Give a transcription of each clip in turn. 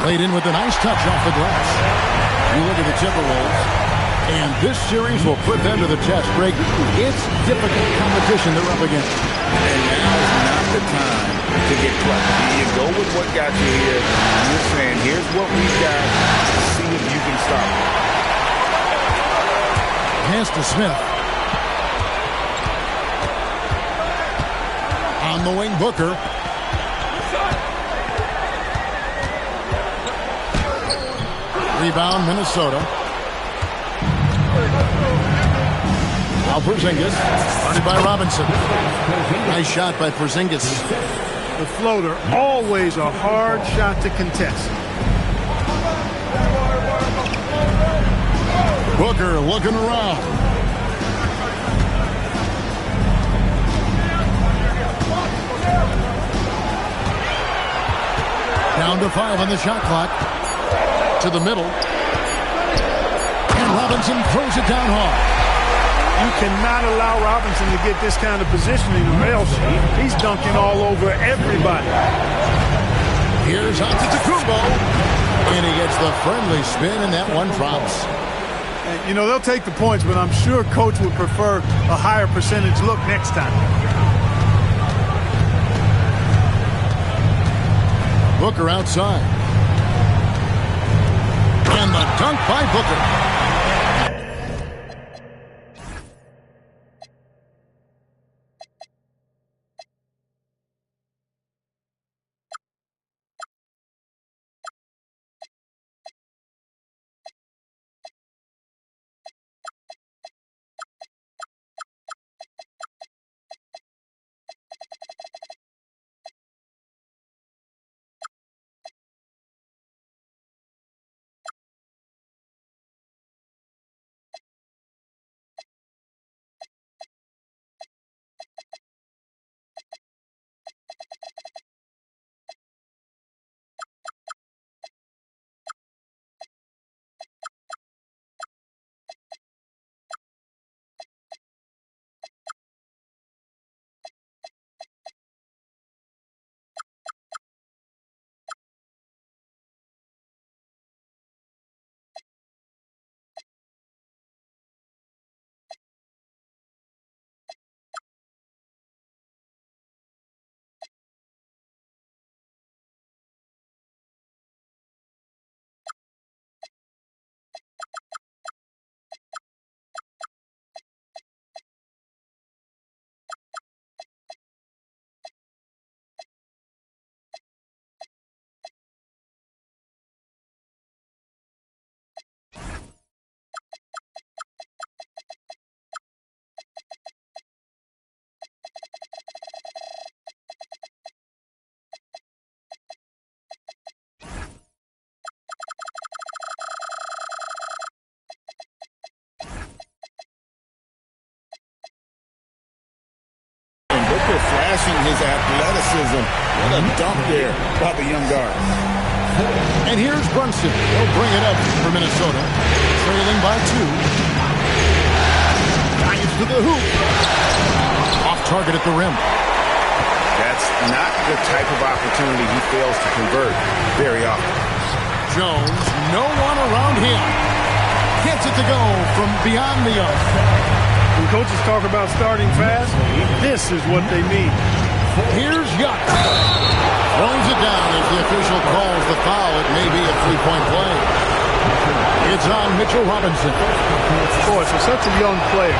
Played in with a nice touch off the glass. You look at the Timberwolves, and this series will put them to the test. Greg, it's difficult competition they're up against. And now's not the time to get clever. You go with what got you here. You're saying, here's what we've got. See if you can stop it. Pass to Smith. On the wing, Booker. Rebound, Minnesota. Now Porzingis, guarded by Robinson. Nice shot by Porzingis. The floater, always a hard shot to contest. Booker looking around. Down to 5 on the shot clock. To the middle. And Robinson throws it down hard. You cannot allow Robinson to get this kind of positioning or else he's dunking all over everybody. Here's Antetokounmpo. And he gets the friendly spin, and that one drops. And, you know, they'll take the points, but I'm sure Coach would prefer a higher percentage look next time. Booker outside. And the dunk by Booker. Flashing his athleticism. What a dunk there by the young guard. And here's Brunson. He'll bring it up for Minnesota. Trailing by 2. Dives to the hoop. Off target at the rim. That's not the type of opportunity he fails to convert very often. Jones, no one around him. Gets it to go from beyond the arc. When coaches talk about starting fast, this is what they mean. Here's Yuck. Throws it down as the official calls the foul. It may be a three-point play. It's on Mitchell Robinson. Boy, for such a young player,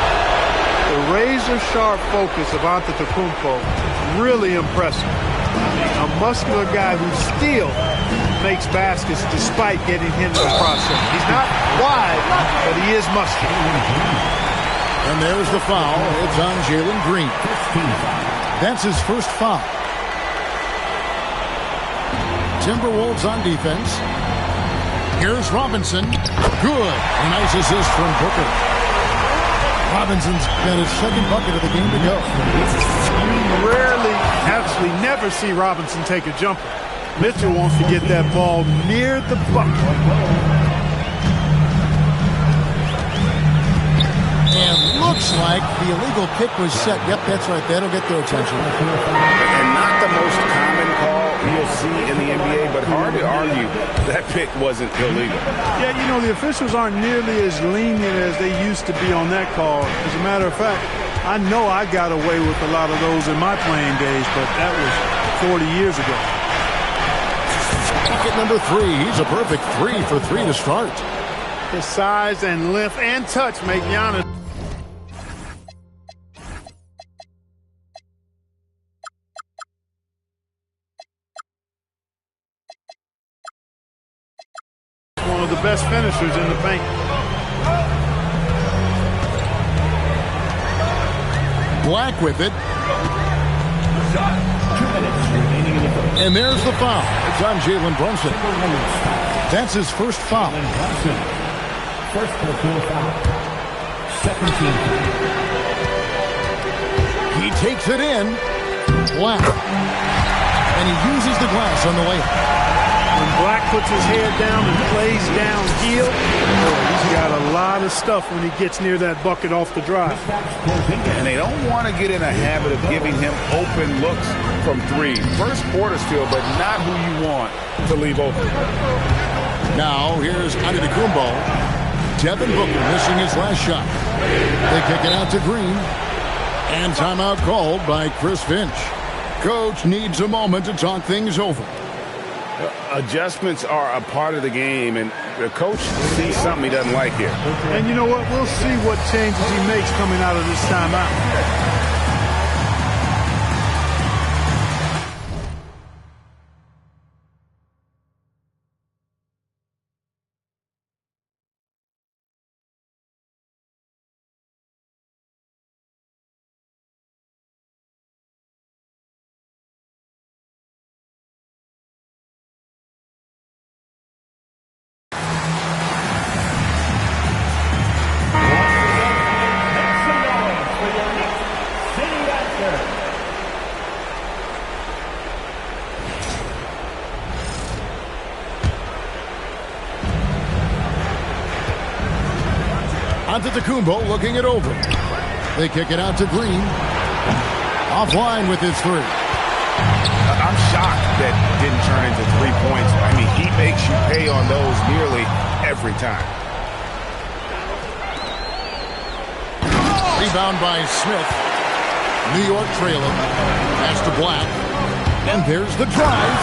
the razor-sharp focus of Antetokounmpo is really impressive. A muscular guy who still makes baskets despite getting hit in the process. He's not wide, but he is muscular. And there's the foul. It's on Jalen Green. That's his first foul. Timberwolves on defense. Here's Robinson. Good. A nice assist from Booker. Robinson's got his second bucket of the game to go. You rarely, actually never see Robinson take a jumper. Mitchell wants to get that ball near the bucket. And looks like the illegal kick was set. Yep, that's right. That'll get their attention. And not the most common call, you'll see in the NBA, but hard to argue that pick wasn't illegal. Yeah, you know, the officials aren't nearly as lenient as they used to be on that call. As a matter of fact, I know I got away with a lot of those in my playing days, but that was 40 years ago. Bucket number 3. He's a perfect 3 for 3 to start. His size and length and touch make Giannis one of the best finishers in the paint. Black with it. And there's the foul. It's on Jalen Brunson. That's his first foul. First personal foul. Second team. He takes it in. Black. And he uses the glass on the layup. When Black puts his head down and plays downhill, he's got a lot of stuff when he gets near that bucket off the drive. And they don't want to get in a habit of giving him open looks from 3. First quarter still, but not who you want to leave open. Now, here's Antetokounmpo. Devin Booker missing his last shot. They kick it out to Green. And timeout called by Chris Finch. Coach needs a moment to talk things over. Adjustments are a part of the game, and the coach sees something he doesn't like here. And you know what? We'll see what changes he makes coming out of this timeout. Antetokounmpo looking it over. They kick it out to Green. Offline with his 3. I'm shocked that didn't turn into 3 points. I mean, he makes you pay on those nearly every time. Rebound by Smith. New York trailing. Pass to Black. And there's the drive.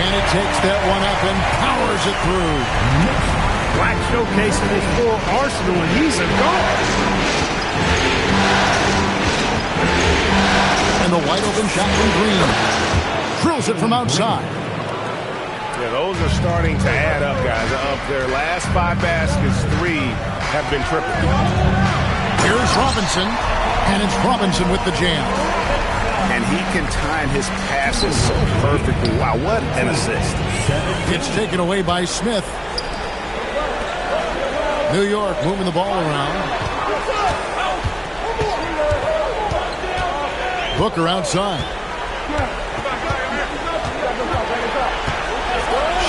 And it takes that one up and powers it through. Black showcasing his full arsenal, and he's a guard. And the wide open shot from Green. Drills it from outside. Yeah, those are starting to add up, guys. Of their last 5 baskets, 3 have been triple. Here's Robinson, and it's Robinson with the jam. And he can time his passes so perfectly. Wow, what an assist. It's taken away by Smith. New York moving the ball around. Booker outside.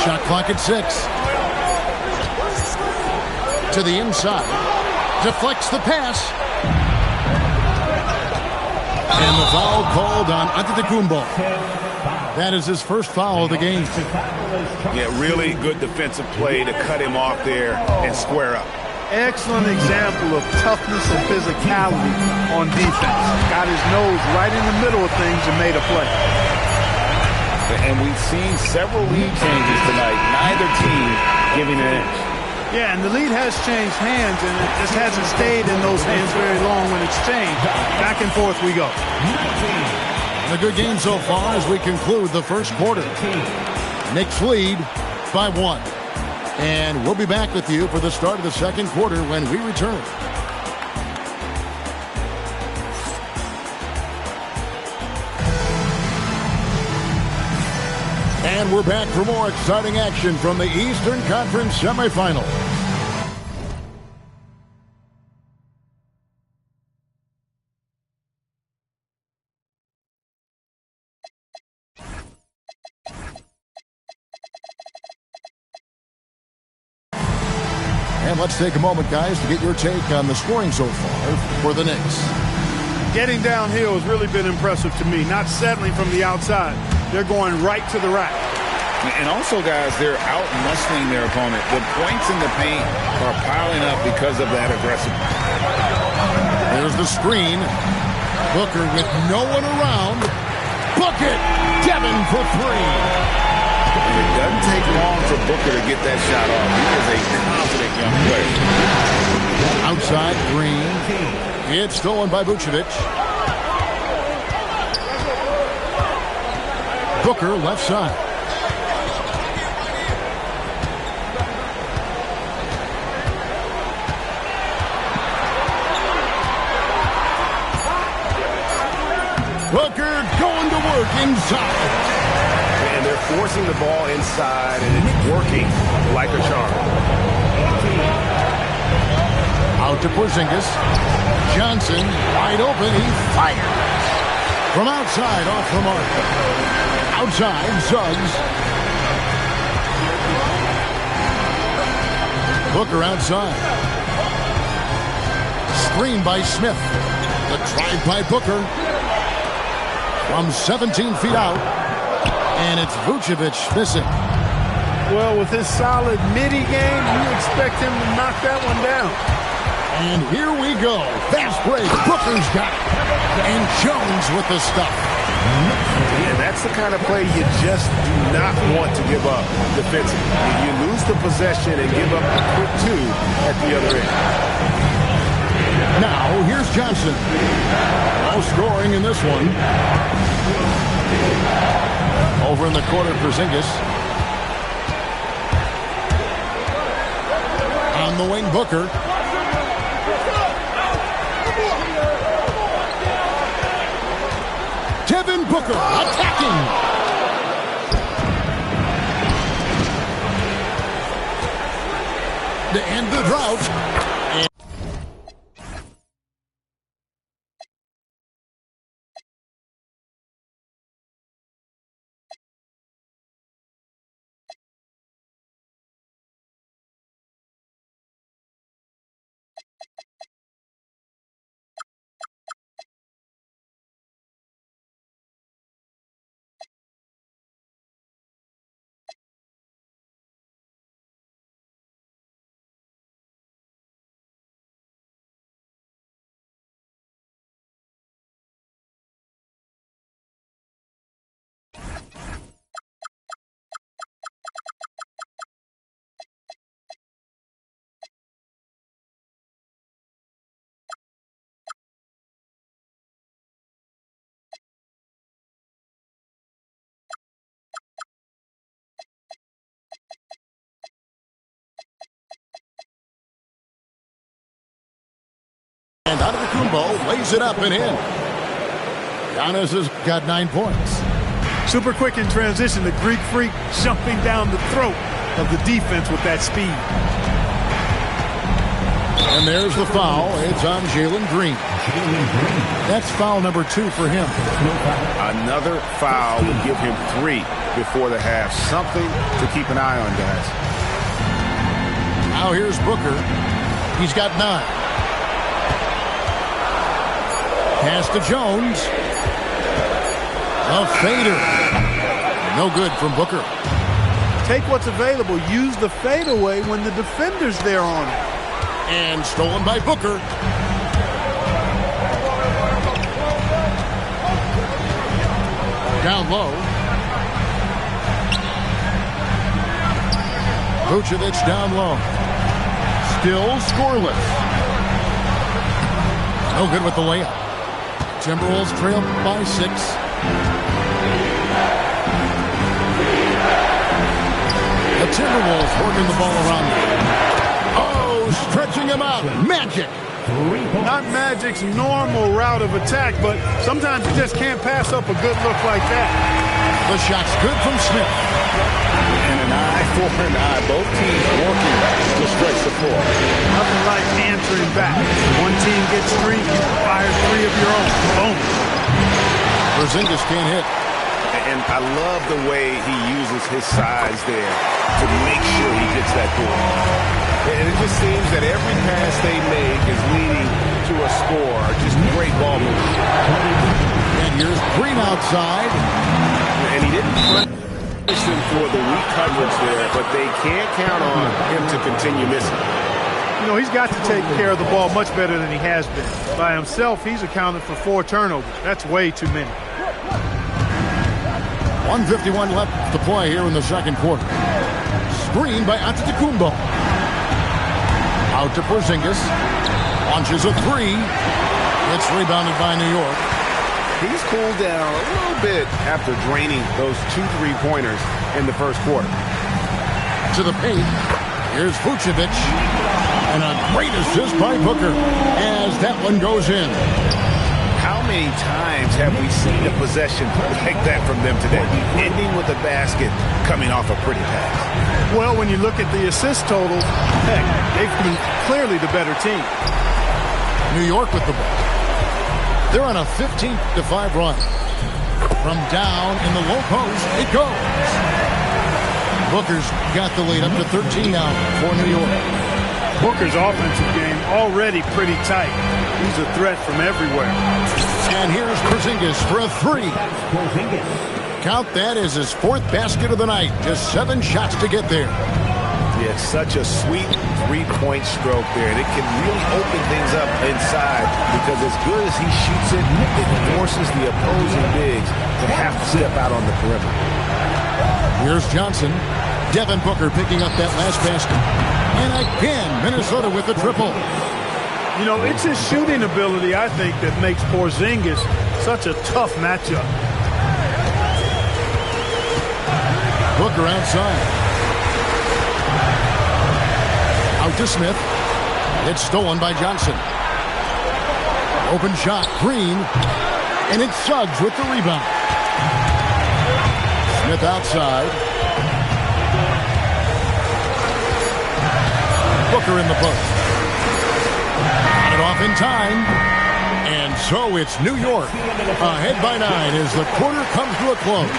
Shot clock at 6. To the inside. Deflects the pass. And the foul called on Antetokounmpo. That is his first foul of the game. Yeah, really good defensive play to cut him off there and square up. Excellent example of toughness and physicality on defense. Got his nose right in the middle of things and made a play. And we've seen several lead changes tonight. Neither team giving an inch. Yeah, and the lead has changed hands, and it just hasn't stayed in those hands very long when it's changed. Back and forth we go. A good game so far as we conclude the first quarter. Knicks lead by 1. And we'll be back with you for the start of the second quarter when we return. And we're back for more exciting action from the Eastern Conference semifinal. And let's take a moment, guys, to get your take on the scoring so far for the Knicks. Getting downhill has really been impressive to me, not settling from the outside. they're going right to the rack. And also, guys, they're out-muscling their opponent. The points in the paint are piling up because of that aggressiveness. There's the screen. Booker with no one around. Book it! Devin for three. And it doesn't take long for Booker to get that shot off. He is a confident young player. Outside, Green. It's stolen by Vucevic. Booker left side. Booker going to work inside. And they're forcing the ball inside, and it's working like a charm. Out to Porzingis. Johnson, wide open. He fires. From outside, off the mark. Outside, Suggs. Booker outside. Screen by Smith. The drive by Booker. From 17 feet out. And it's Vucevic missing. Well, with his solid midi game, you expect him to knock that one down. And here we go. Fast break. Booker's got it. And Jones with the stuff. Yeah, that's the kind of play you just do not want to give up defensively. You lose the possession and give up a quick two at the other end. Now, here's Johnson. No scoring in this one. Over in the corner, Porzingis. On the wing, Booker. Devin Booker attacking. To end the drought. And Antetokounmpo lays it up and in. Giannis has got 9 points. Super quick in transition. The Greek Freak jumping down the throat of the defense with that speed. And there's the foul. It's on Jalen Green. That's foul number 2 for him. Another foul would give him 3 before the half. Something to keep an eye on, guys. Now here's Booker. He's got 9. Pass to Jones. A fader. No good from Booker. Take what's available. Use the fadeaway when the defender's there on it. And stolen by Booker. Down low. Vucevic down low. Still scoreless. No good with the layup. Timberwolves trail by 6. The Timberwolves working the ball around. Oh, stretching him out. Magic. Not Magic's normal route of attack, but sometimes you just can't pass up a good look like that. The shot's good from Smith. And an eye for an eye. Both teams working to stretch the floor. Nothing like answering back. One team gets 3, you fire 3 of your own. Boom. Porzingis can't hit. And I love the way he uses his size there to make sure he gets that ball. And it just seems that every pass they make is leading to a score. Just great ball movement. And here's Green outside. And he didn't Punish them for the weak coverage there, but they can't count on him to continue missing. You know, he's got to take care of the ball much better than he has been. By himself, he's accounted for 4 turnovers. That's way too many. 1:51 left to play here in the second quarter. Screen by Antetokounmpo. Out to Porzingis. Launches a 3. It's rebounded by New York. He's cooled down a little bit after draining those 2 3-pointers in the first quarter. To the paint. Here's Vucevic. And a great assist by Booker as that one goes in. How many times have we seen a possession like that from them today? Ending with a basket, coming off a pretty pass. Well, when you look at the assist totals, heck, they've been clearly the better team. New York with the ball. They're on a 15-5 run. From down in the low post, it goes. Booker's got the lead up to 13 now for New York. Booker's offensive game already pretty tight. He's a threat from everywhere. And here's Porzingis for a 3. Count that as his 4th basket of the night. Just 7 shots to get there. Yeah, such a sweet 3-point stroke there. And it can really open things up inside because as good as he shoots it, it forces the opposing bigs to have to step out on the perimeter. Here's Johnson. Devin Booker picking up that last basket. And again, Minnesota with the triple. You know, it's his shooting ability, I think, that makes Porzingis such a tough matchup. Booker outside. Out to Smith. It's stolen by Johnson. Open shot, Green. And it's Suggs with the rebound. Smith outside. Booker in the post. Got it off in time. And so it's New York ahead by 9 as the quarter comes to a close.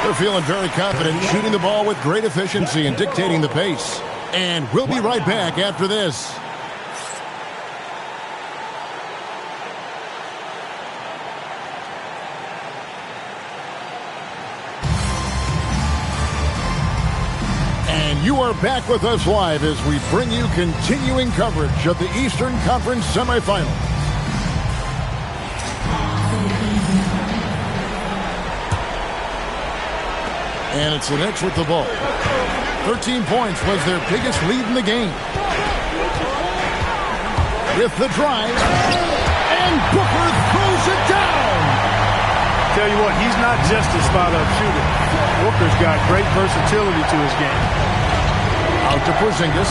They're feeling very confident, shooting the ball with great efficiency and dictating the pace. And we'll be right back after this. And you are back with us live as we bring you continuing coverage of the Eastern Conference semifinals. And it's the Knicks with the ball. 13 points was their biggest lead in the game. With the drive, and Booker throws it down. Tell you what, he's not just a spot-up shooter. Booker's got great versatility to his game. Out to Porzingis.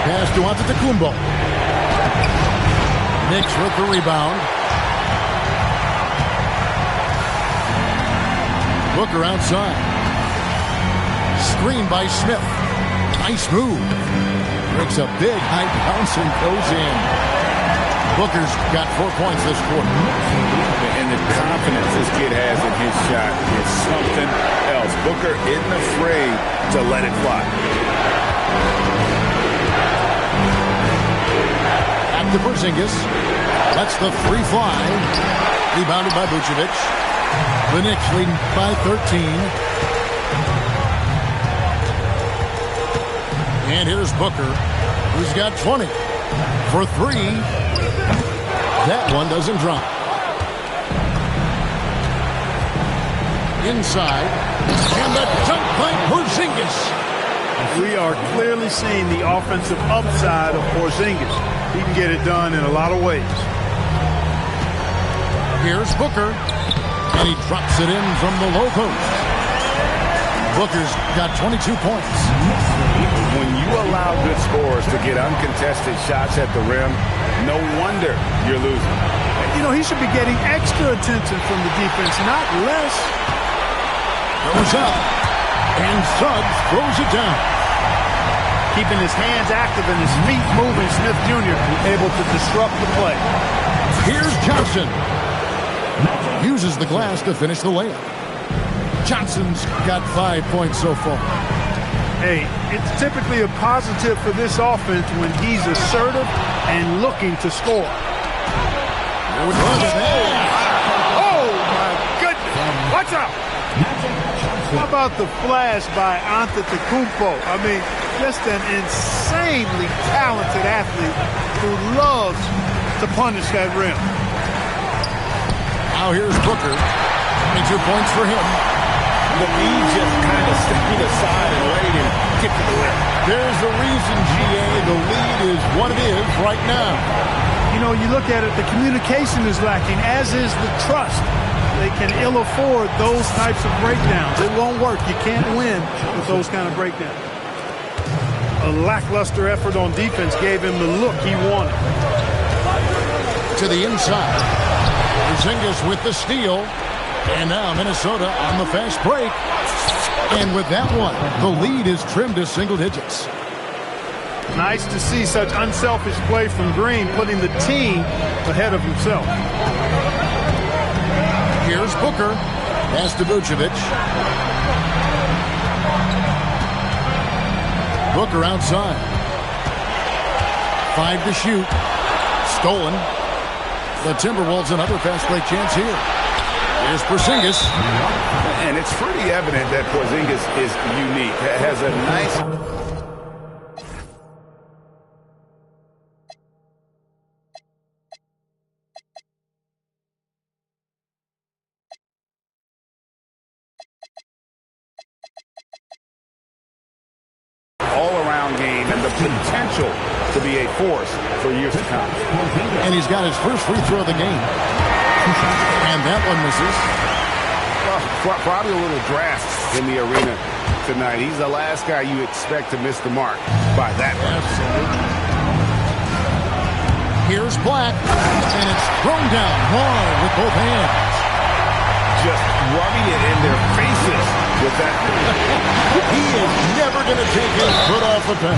Pass to Antetokounmpo. Knicks with the rebound. Booker outside. Screen by Smith. Nice move. Breaks a big high bounce and goes in. Booker's got 4 points this quarter. And the confidence this kid has in his shot is something else. Booker isn't afraid to let it fly. Back to Porzingis. Lets the 3 fly. Rebounded by Vucevic. The Knicks leading by 13. And here's Booker, who's got 20 for 3. That one doesn't drop. Inside. And the dunk by Porzingis. We are clearly seeing the offensive upside of Porzingis. He can get it done in a lot of ways. Here's Booker. And he drops it in from the low post. Booker's got 22 points. When you allow good scorers to get uncontested shots at the rim, no wonder you're losing. You know, he should be getting extra attention from the defense, not less. Goes up. And Suggs throws it down. Keeping his hands active and his feet moving, Smith Jr. able to disrupt the play. Here's Johnson. Uses the glass to finish the layup. Johnson's got 5 points so far. Hey, it's typically a positive for this offense when he's assertive and looking to score. Look at that. Oh, my goodness. Watch out. How about the flash by Antetokounmpo? I mean, just an insanely talented athlete who loves to punish that rim. Now here's Booker. 22 points for him. The lead just kind of stepping aside and ready to get to the rim. There's a reason, GA, the lead is what it is right now. You know, you look at it, the communication is lacking, as is the trust. They can ill afford those types of breakdowns. It won't work. You can't win with those kind of breakdowns. A lackluster effort on defense gave him the look he wanted. To the inside. Porzingis with the steal. And now Minnesota on the fast break. And with that one, the lead is trimmed to single digits. Nice to see such unselfish play from Green, putting the team ahead of himself. Here's Booker. Pass to Vucevic. Booker outside. 5 to shoot. Stolen. The Timberwolves another fast break chance here. Here's Porzingis. And it's pretty evident that Porzingis is unique. Has a nice... all-around game and the potential to be a force for years to come. And he's got his first free throw of the game. And that one misses. Well, probably a little draft in the arena tonight. He's the last guy you expect to miss the mark by that much. Absolutely. Here's Black. And it's thrown down hard with both hands. Just rubbing it in their faces with that. He is never going to take his foot off the pedal.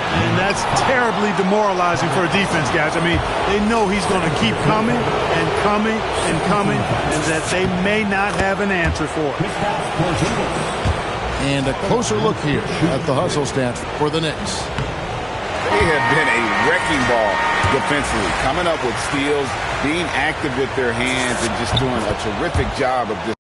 And that's terribly demoralizing for a defense, guys. I mean, they know he's going to keep coming and coming and coming, and that they may not have an answer for it. And a closer look here at the hustle stats for the Knicks. They have been a wrecking ball defensively, coming up with steals, being active with their hands, and just doing a terrific job of this.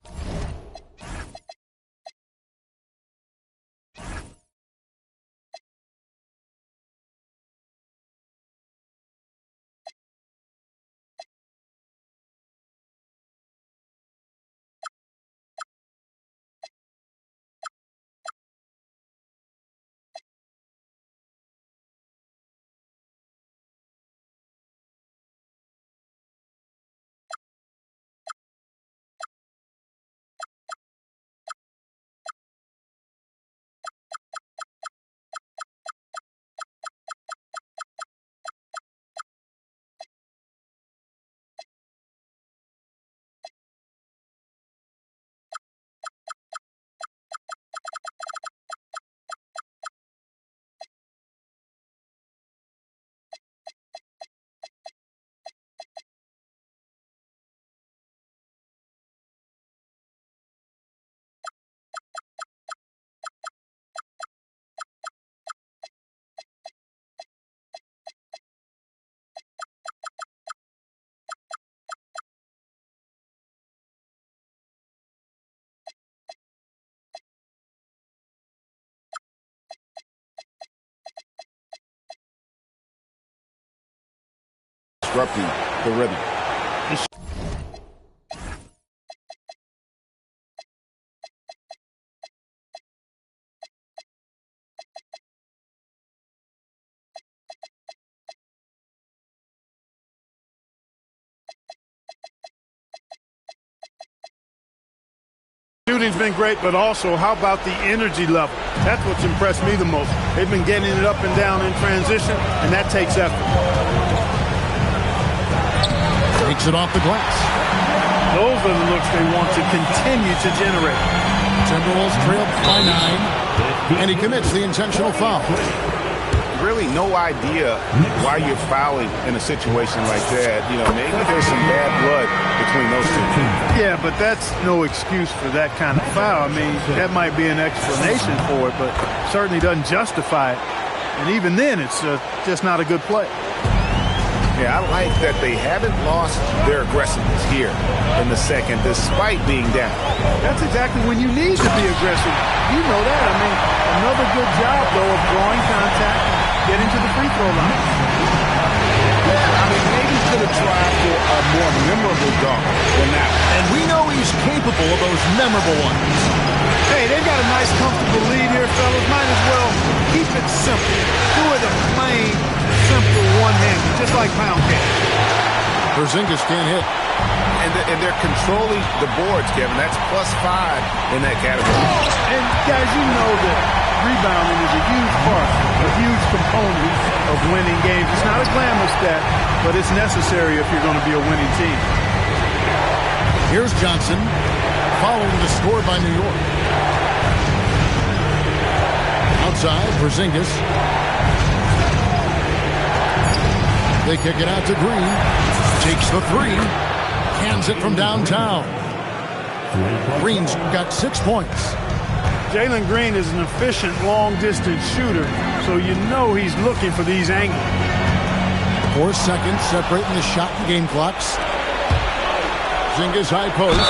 Disrupting the rhythm. Shooting's been great, but also how about the energy level? That's what's impressed me the most. They've been getting it up and down in transition, and that takes effort. Takes it off the glass. Those are the looks they want to continue to generate. Timberwolves trail by 9, and he commits the intentional foul. Really no idea why you're fouling in a situation like that. You know, maybe there's some bad blood between those two. Yeah, but that's no excuse for that kind of foul. I mean, that might be an explanation for it, but certainly doesn't justify it. And even then, it's just not a good play. Yeah, I like that they haven't lost their aggressiveness here in the second, despite being down. That's exactly when you need to be aggressive. You know that. I mean, another good job, though, of drawing contact and getting to the free throw line. I mean, maybe could have tried for a more memorable dunk than that. And we know he's capable of those memorable ones. Hey, they've got a nice, comfortable lead here, fellas. Might as well keep it simple. Do it a plain, simple one-handed, just like pound cake. Porzingis can't hit. And they're controlling the boards, Kevin. That's +5 in that category. And, guys, you know that rebounding is a huge part, a huge component of winning games. It's not a glamour stat, but it's necessary if you're going to be a winning team. Here's Johnson, following the score by New York. Outside, Porzingis. They kick it out to Green. Takes the three. Hands it from downtown. Green's got 6 points. Jalen Green is an efficient long-distance shooter, so you know he's looking for these angles. 4 seconds separating the shot and game clocks. Porzingis high post.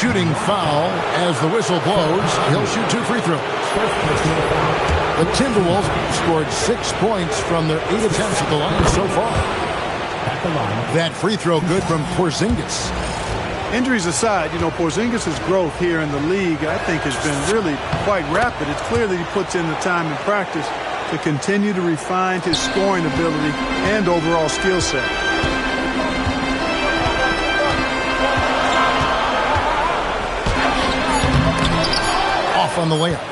Shooting foul as the whistle blows. He'll shoot 2 free throws. The Timberwolves scored 6 points from their 8 attempts at the line so far. That free throw good from Porzingis. Injuries aside, you know, Porzingis' growth here in the league, I think, has been really quite rapid. It's clear that he puts in the time in practice to continue to refine his scoring ability and overall skill set. Off on the layup.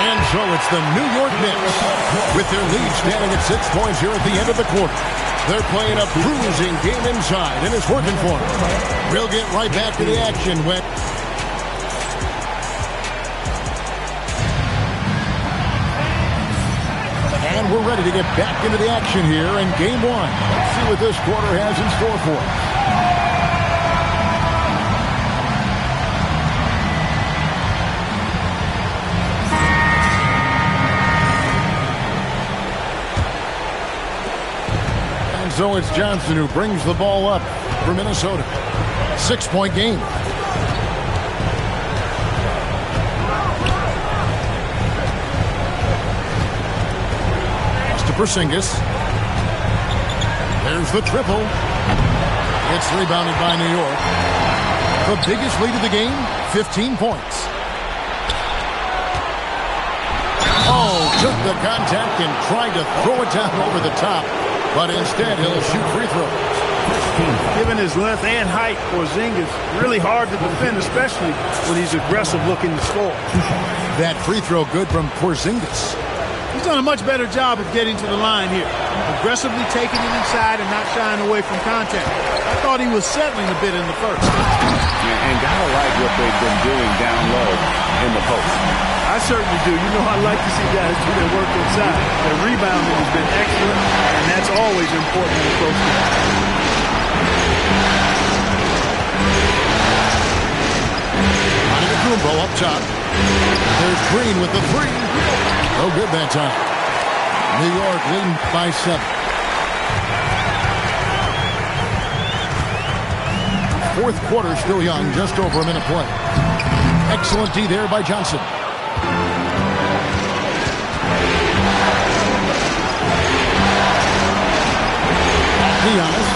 And so it's the New York Knicks with their lead standing at 6 points here at the end of the quarter. They're playing a bruising game inside, and it's working for them. We'll get right back to the action when... And we're ready to get back into the action here in Game 1. Let's see what this quarter has in store for us. So it's Johnson who brings the ball up for Minnesota. 6-point game. Pass to Porzingis. There's the triple. It's rebounded by New York. The biggest lead of the game, 15 points. Oh, took the contact and tried to throw it down over the top. But instead, he'll shoot free throws. Given his length and height, Porzingis really hard to defend, especially when he's aggressive looking to score. That free throw good from Porzingis. He's done a much better job of getting to the line here. Aggressively taking it inside and not shying away from contact. I thought he was settling a bit in the first. And gotta like what they've been doing down low in the post. I certainly do. You know, I like to see guys do their work inside. Their rebounding has been excellent, and that's always important in a close game. Antetokounmpo up top. There's Green with the three. No good that time. New York leading by 7. Fourth quarter still young, just over a minute play. Excellent D there by Johnson. Giannis.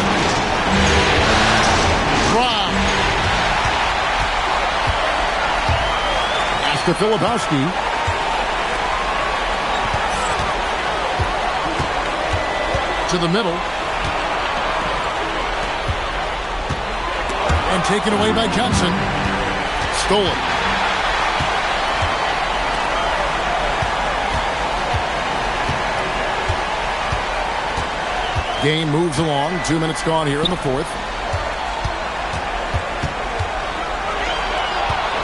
Rob. Pass to Filipowski. To the middle. And taken away by Johnson. Stolen. Game moves along. 2 minutes gone here in the fourth.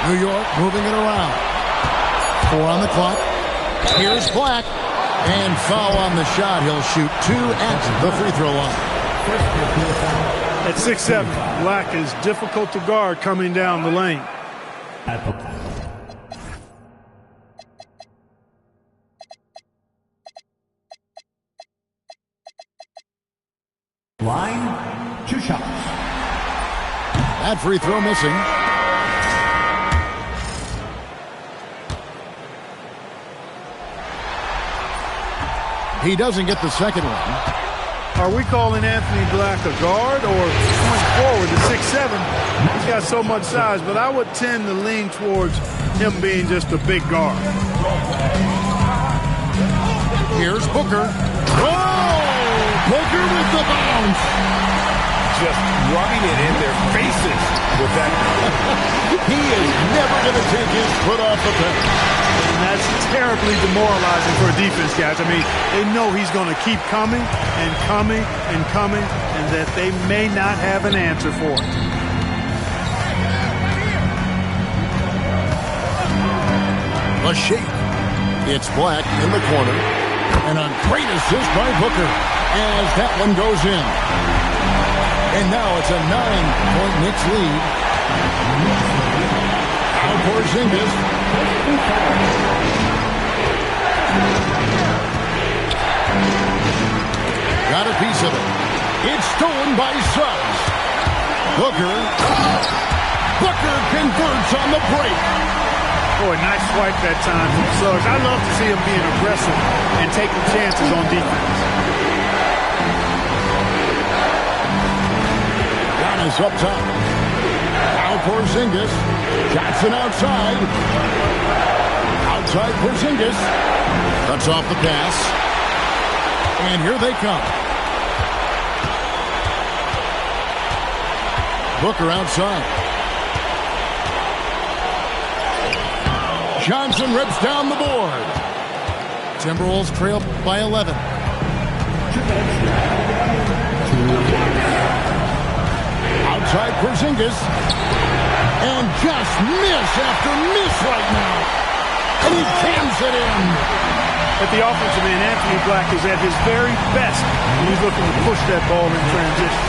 New York moving it around. 4 on the clock. Here's Black. And foul on the shot. He'll shoot 2 at the free throw line. At 6'7", Black is difficult to guard coming down the lane. Line, 2 shots. That free throw missing. He doesn't get the second one. Are we calling Anthony Black a guard or going forward to 6'7"? He's got so much size, but I would tend to lean towards him being just a big guard. Here's Booker. Oh! Booker with the bounce. Just rubbing it in their faces with that. He is never going to take his foot off the pedal. And that's terribly demoralizing for a defense, guys. I mean, they know he's going to keep coming and coming and coming, and that they may not have an answer for it. A shake. It's Black in the corner. And a great assist by Booker as that one goes in. And now it's a 9-point Knicks lead. Now Porzingis. Got a piece of it. It's stolen by Suggs. Booker. Booker converts on the break. Boy, nice swipe that time from Suggs. I love to see him being aggressive and taking chances on defense. Giannis up top. Now Porzingis. Johnson outside. Outside Porzingis. Cuts off the pass. And here they come. Booker outside. Johnson rips down the board. Timberwolves trail by 11. Outside Porzingis. And just miss after miss right now. And he cans it in. At the offensive end, Anthony Black is at his very best when he's looking to push that ball in transition.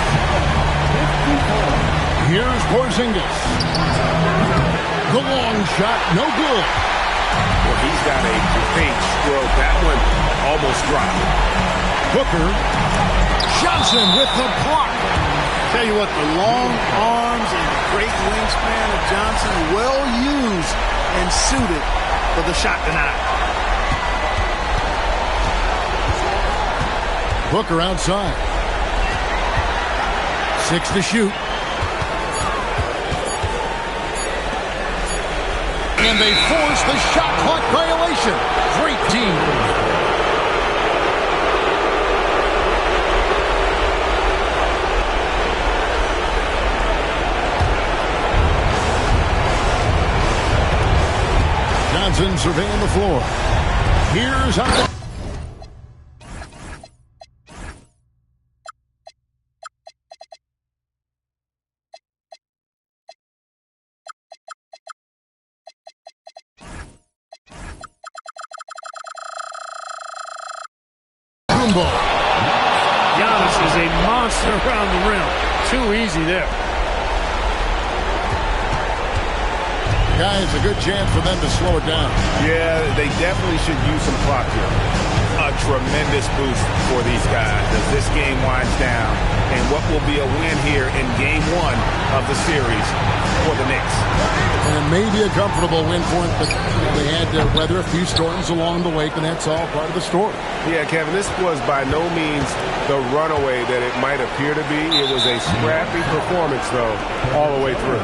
Here's Porzingis. The long shot, no good. Well, he's got a great stroke. That one almost dropped. Booker. Johnson with the block. Tell you what, the long arms and great wingspan of Johnson, well used and suited for the shot tonight. Booker outside. 6 to shoot. And they force the shot clock violation. Great team. Johnson surveying the floor. Here's how. Giannis is a monster around the rim. Too easy there. Guys, a good chance for them to slow it down. Yeah, they definitely should use some clock here. A tremendous boost for these guys as this game winds down. And what will be a win here in game 1 of the series for the Knicks. And maybe a comfortable win for them, but they had to weather a few storms along the way, and that's all part of the story. Yeah, Kevin, this was by no means the runaway that it might appear to be. It was a scrappy performance, though, all the way through.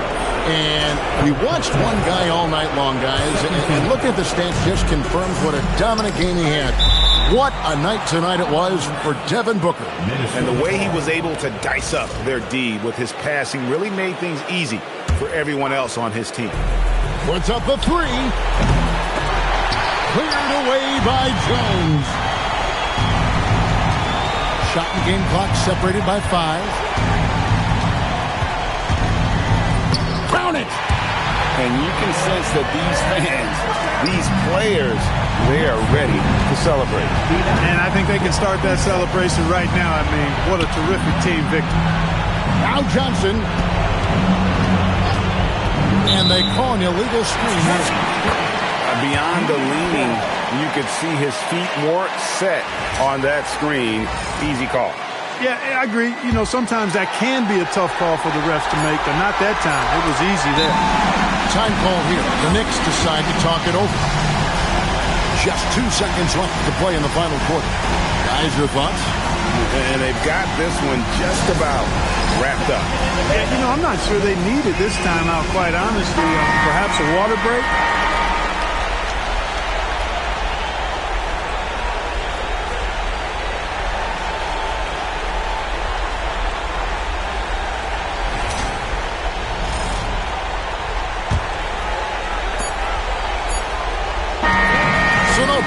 And we watched one guy all night long, guys, and look at the stats just confirms what a dominant game he had. What a night tonight it was for Devin Booker. And the way he was able to dice up their D with his passing really made things easy for everyone else on his team. Puts up a three. Cleared away by Jones. Shot and game clock separated by 5. Crown it! And you can sense that these fans, these players, they are ready to celebrate. And I think they can start that celebration right now. I mean, what a terrific team victory. Now Johnson. And they call an illegal screen. Beyond the leaning, you could see his feet weren't set on that screen. Easy call. Yeah, I agree. You know, sometimes that can be a tough call for the refs to make, but not that time. It was easy there. Time call here. The Knicks decide to talk it over. Just 2 seconds left to play in the final quarter. Guys, your thoughts? And they've got this one just about wrapped up. Yeah, you know, I'm not sure they needed this timeout, quite honestly. Perhaps a water break?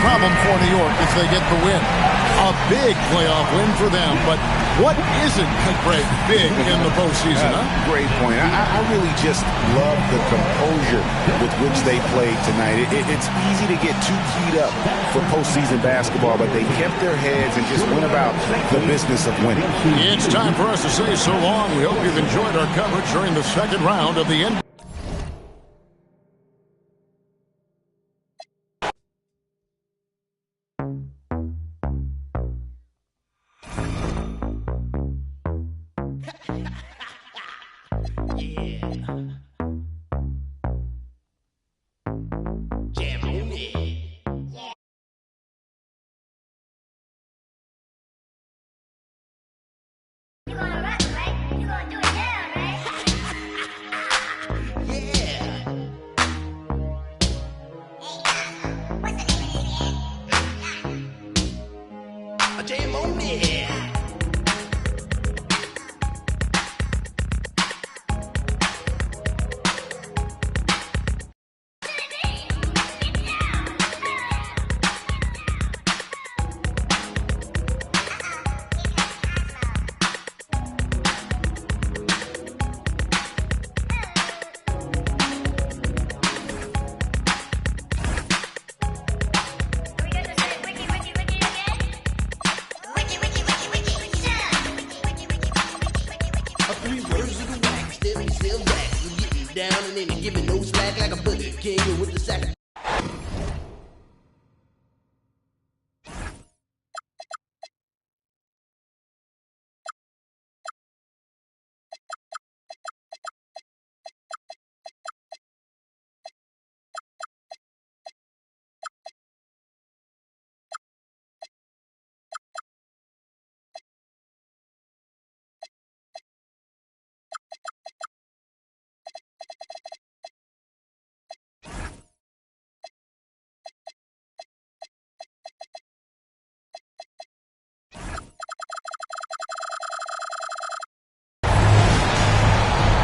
Problem for New York as they get the win. A big playoff win for them, but what isn't great big in the postseason, huh? Great point. I really just love the composure with which they played tonight. It's easy to get too keyed up for postseason basketball, but they kept their heads and just went about the business of winning. It's time for us to say so long. We hope you've enjoyed our coverage during the second round of the NBA.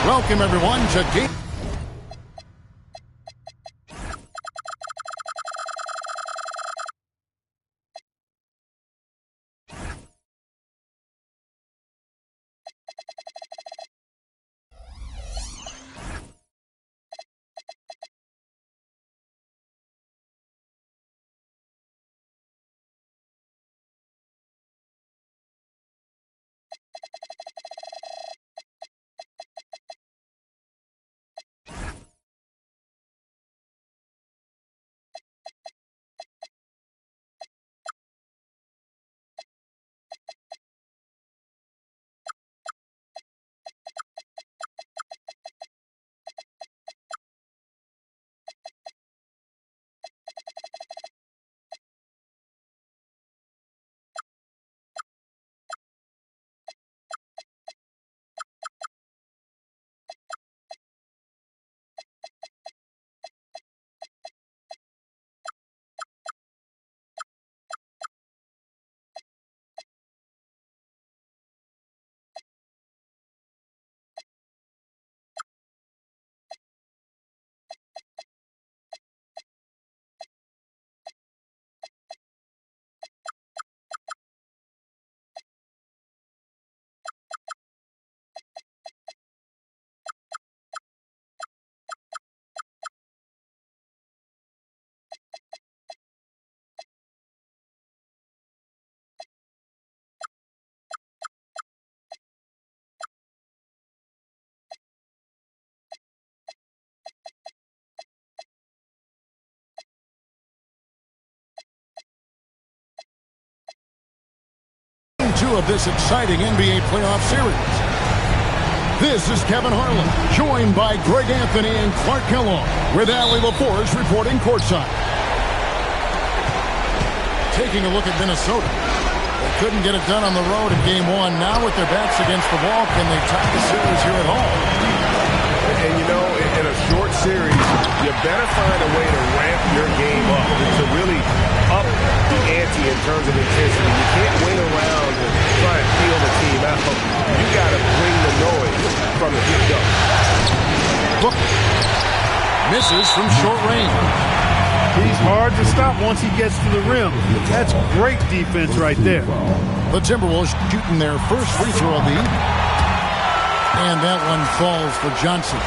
Welcome, everyone, to Game 2 of this exciting NBA playoff series. This is Kevin Harlan, joined by Greg Anthony and Clark Kellogg, with Allie LaForge reporting courtside. Taking a look at Minnesota. They couldn't get it done on the road in Game 1. Now with their backs against the wall, can they tie the series here at home? And, you know, in a short series, you better find a way to ramp your game up, to really up the ante in terms of intensity. You can't wait around and try and feel the team out. You got to bring the noise from the get-go. Booker misses from short range. He's hard to stop once he gets to the rim. That's great defense right there. The Timberwolves shooting their first free throw of the evening. And that one falls for Johnson.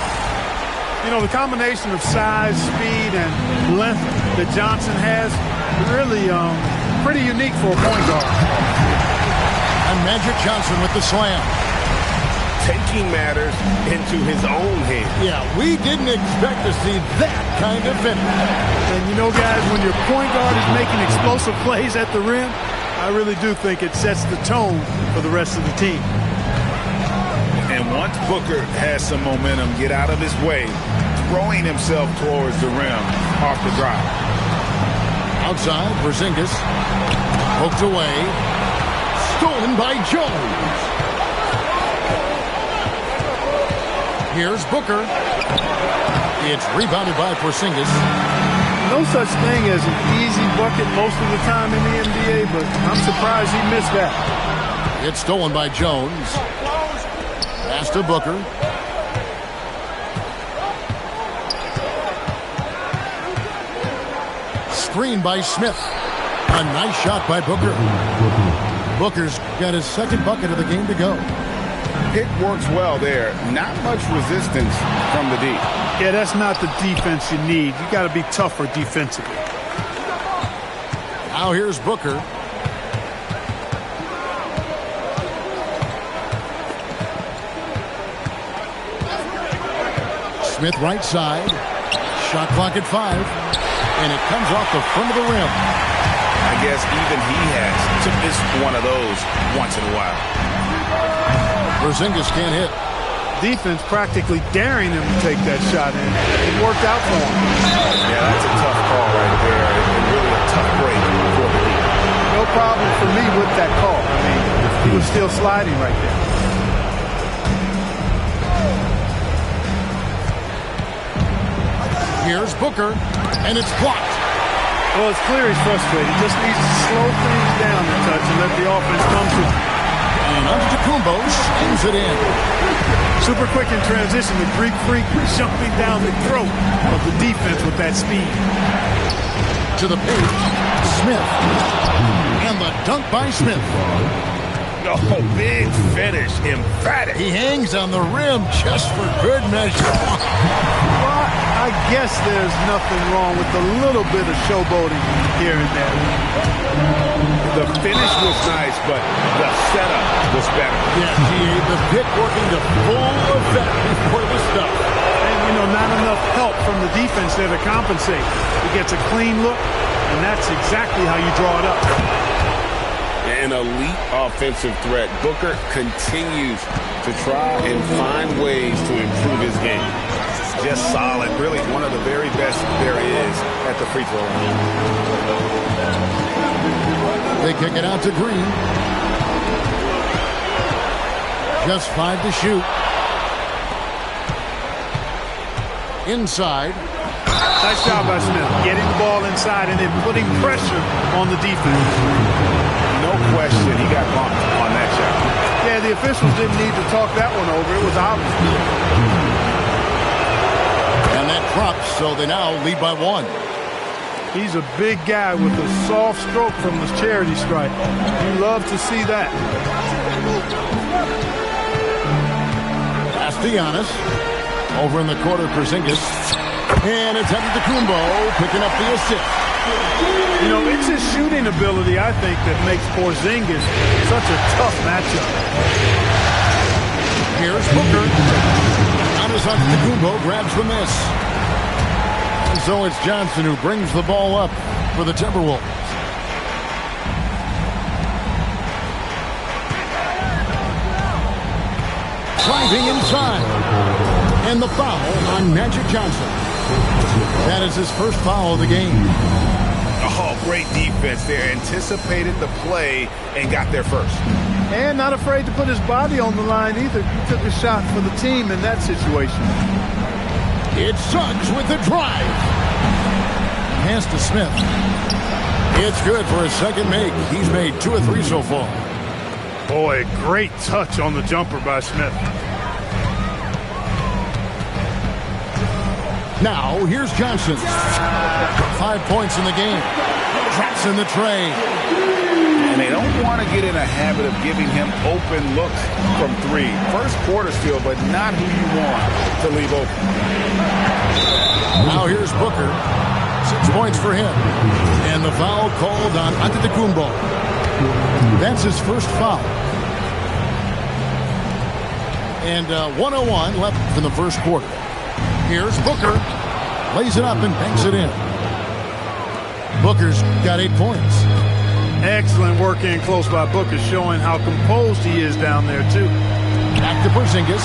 You know, the combination of size, speed, and length that Johnson has, really pretty unique for a point guard. And Magic Johnson with the slam. Taking matters into his own hands. Yeah, we didn't expect to see that kind of finish. And you know, guys, when your point guard is making explosive plays at the rim, I really do think it sets the tone for the rest of the team. And once Booker has some momentum, get out of his way, throwing himself towards the rim off the drive. Outside, Porzingis. Poked away. Stolen by Jones. Here's Booker. It's rebounded by Porzingis. No such thing as an easy bucket most of the time in the NBA, but I'm surprised he missed that. It's stolen by Jones. Pass to Booker. Screen by Smith. A nice shot by Booker. Booker's got his second bucket of the game to go. It works well there. Not much resistance from the D. Yeah, that's not the defense you need. You got to be tougher defensively. Now here's Booker. Smith right side. Shot clock at 5. And it comes off the front of the rim. I guess even he has to miss one of those once in a while. Porzingis can't hit. Defense practically daring him to take that shot in. It worked out for him. Yeah, that's a tough call right there. And really a tough break for the team. No problem for me with that call. I mean, he was still sliding right there. Here's Booker, and it's blocked. Well, it's clear he's frustrated. Just needs to slow things down a touch and let the offense come to him. And Antetokounmpo slams it in. Super quick in transition. The Greek freak jumping down the throat of the defense with that speed. To the paint, Smith. And the dunk by Smith. Oh, big finish. Emphatic. He hangs on the rim just for good measure. Well, I guess there's nothing wrong with a little bit of showboating here and there. The finish was nice, but the setup was better. Yeah, the pick working to full effect before the stuff. And, you know, not enough help from the defense there to compensate. He gets a clean look, and that's exactly how you draw it up. An elite offensive threat. Booker continues to try and find ways to improve his game. Just solid. Really one of the very best there is at the free throw line. They kick it out to Green. Just 5 to shoot. Inside. Nice job by Smith. Getting the ball inside and then putting pressure on the defense. No question he got bumped on that shot. Yeah, the officials didn't need to talk that one over. It was obvious. And that drops, so they now lead by 1. He's a big guy with a soft stroke from his charity stripe. You love to see that. Pass to Giannis. Over in the corner, Porzingis. And it's Antetokounmpo picking up the assist. You know, it's his shooting ability, I think, that makes Porzingis such a tough matchup. Here's Booker. Giannis Antetokounmpo grabs the miss. And so it's Johnson who brings the ball up for the Timberwolves. Driving inside. And the foul on Magic Johnson. That is his first foul of the game. Oh, great defense there. Anticipated the play and got there first. And not afraid to put his body on the line either. He took a shot for the team in that situation. It's Suggs with the drive. Pass to Smith. It's good for his second make. He's made 2 of 3 so far. Boy, great touch on the jumper by Smith. Now, here's Johnson. 5 points in the game. Traps in the tray. And they don't want to get in a habit of giving him open looks from 3. First quarter still, but not who you want to leave open. Now here's Booker. 6 points for him. And the foul called on Antetokounmpo. That's his first foul. And 1:01 left in the first quarter. Here's Booker. Lays it up and banks it in. Booker's got 8 points. Excellent work in close by Booker, showing how composed he is down there, too. Back to Porzingis.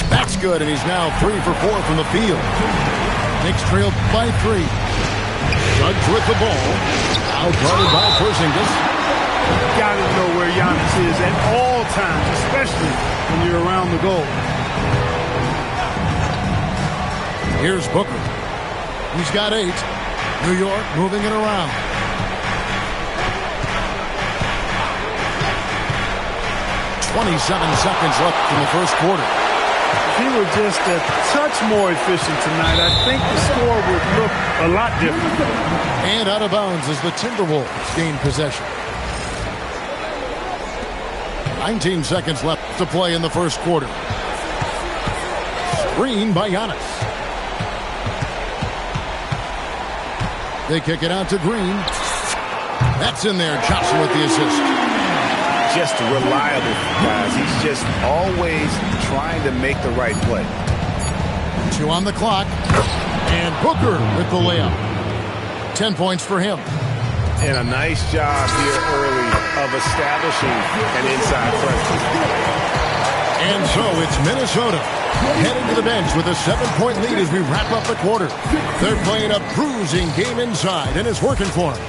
That's good, and he's now 3 for 4 from the field. Knicks trailed by 3. Suggs with the ball. Outguarded by Porzingis. Got to know where Giannis is at all times, especially when you're around the goal. Here's Booker. He's got 8. New York moving it around. .27 seconds left in the first quarter. If he were just a touch more efficient tonight, I think the score would look a lot different. And out of bounds as the Timberwolves gain possession. 19 seconds left to play in the first quarter. Screen by Giannis. They kick it out to Green. That's in there. Johnson with the assist. Just reliable, guys. He's just always trying to make the right play. 2 on the clock. And Booker with the layup. 10 points for him. And a nice job here early of establishing an inside presence. And so it's Minnesota heading to the bench with a 7-point lead as we wrap up the quarter. They're playing a bruising game inside, and it's working for them.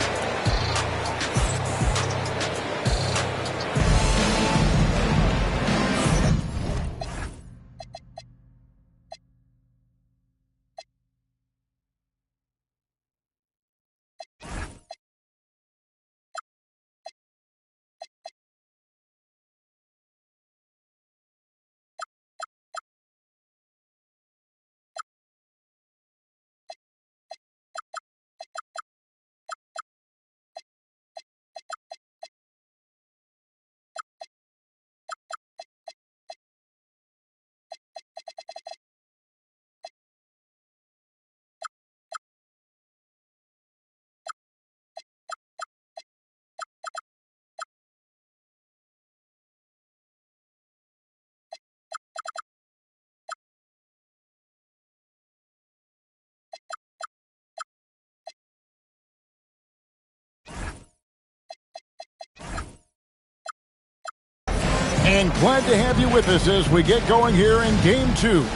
And glad to have you with us as we get going here in Game 2.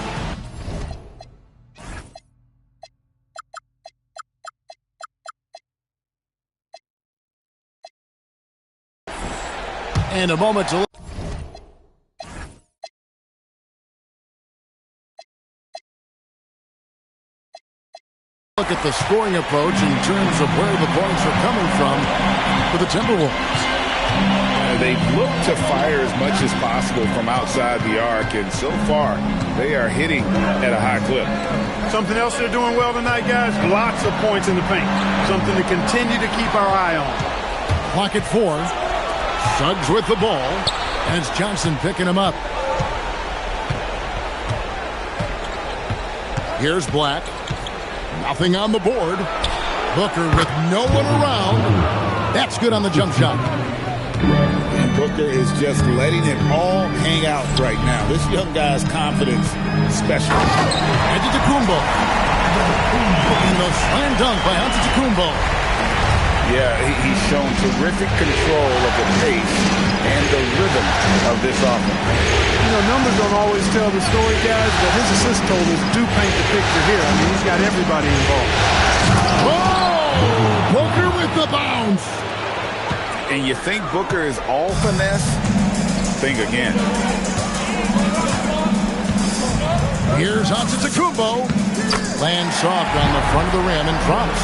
And a moment to look at the scoring approach in terms of where the points are coming from for the Timberwolves. They've looked to fire as much as possible from outside the arc, and so far they are hitting at a high clip. Something else they're doing well tonight, guys, lots of points in the paint. Something to continue to keep our eye on. Clock at 4. Suggs with the ball. And it's Johnson picking him up. Here's Black. Nothing on the board. Booker with no one around. That's good on the jump shot. And Booker is just letting it all hang out right now. This young guy's confidence special. Antetokounmpo. And the slam dunk by Antetokounmpo. Yeah, he's shown terrific control of the pace and the rhythm of this offense. You know, numbers don't always tell the story, guys, but his assist totals do paint the picture here. I mean, he's got everybody involved. Oh! Booker with the bounce. And you think Booker is all finesse? Think again. Here's Antetokounmpo. Lands soft on the front of the rim and drops.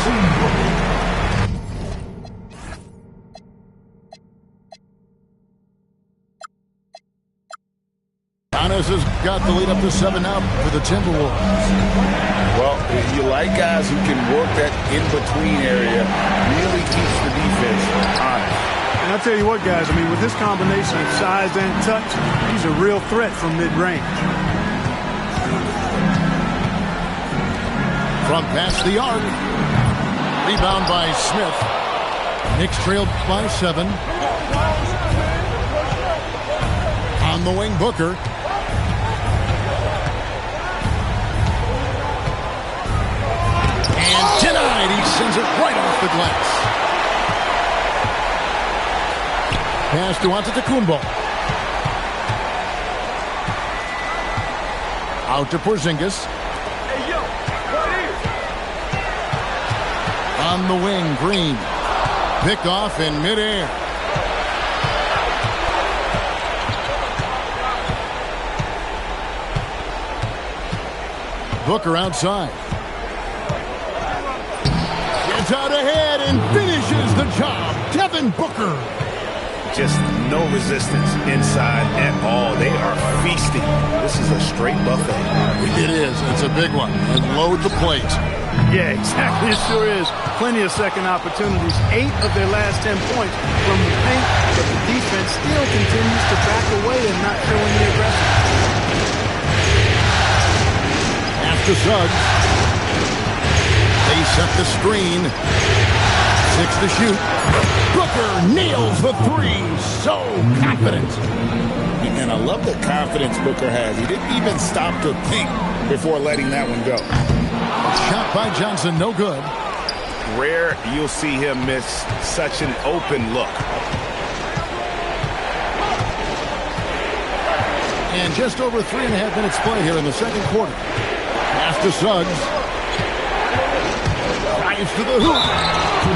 Giannis has got the lead up to 7 now for the Timberwolves. Well, you like guys who can work that in-between area, really keeps the defense honest. And I'll tell you what, guys, I mean, with this combination of size and touch, he's a real threat from mid-range. From past the arc. Rebound by Smith. Knicks trailed by 7. On the wing, Booker. And denied. He sends it right off the glass. Pass to Antetokounmpo. Out to Porzingis. On the wing, Green. Pick off in midair. Booker outside. Gets out ahead and finishes the job. Devin Booker. Just no resistance inside at all. They are feasting. This is a straight buffet. It is. It's a big one. And load the plate. Yeah, exactly. It sure is. Plenty of second opportunities. 8 of their last 10 points from the paint, but the defense still continues to back away and not show any aggression. After Suggs. They set the screen. 6 to shoot. Booker nails the 3. So confident. And I love the confidence Booker has. He didn't even stop to think before letting that one go. Shot by Johnson, no good. Rare you'll see him miss such an open look. And just over 3.5 minutes play here in the second quarter. Pass to Suggs. Drives to the hoop.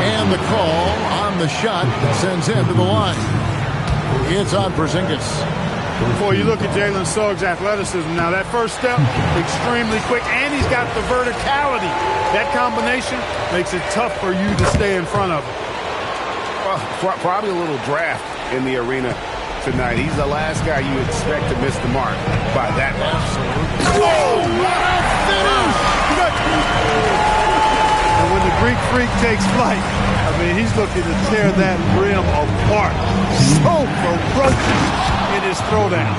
And the call on the shot sends him to the line. It's on Porzingis. Before you look at Jalen Suggs' athleticism, now that first step, extremely quick, and he's got the verticality. That combination makes it tough for you to stay in front of him. Well, probably a little draft in the arena tonight. He's the last guy you expect to miss the mark by that much. Oh, what a finish! And when the Greek Freak takes flight, I mean, he's looking to tear that rim apart. So ferocious in his throwdown.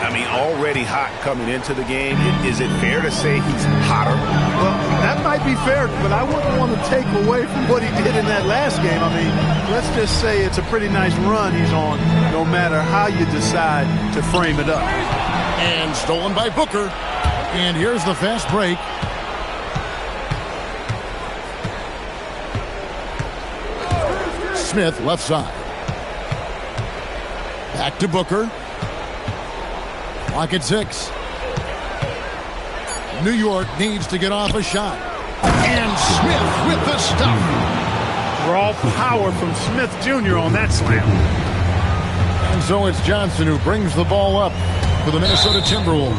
I mean, already hot coming into the game. Is it fair to say he's hotter? Well, that might be fair, but I wouldn't want to take away from what he did in that last game. I mean, let's just say it's a pretty nice run he's on, no matter how you decide to frame it up. And stolen by Booker. And here's the fast break. Smith, left side. Back to Booker. Clock at 6. New York needs to get off a shot. And Smith with the stuff. Raw power from Smith Jr. on that slam. And so it's Johnson who brings the ball up for the Minnesota Timberwolves.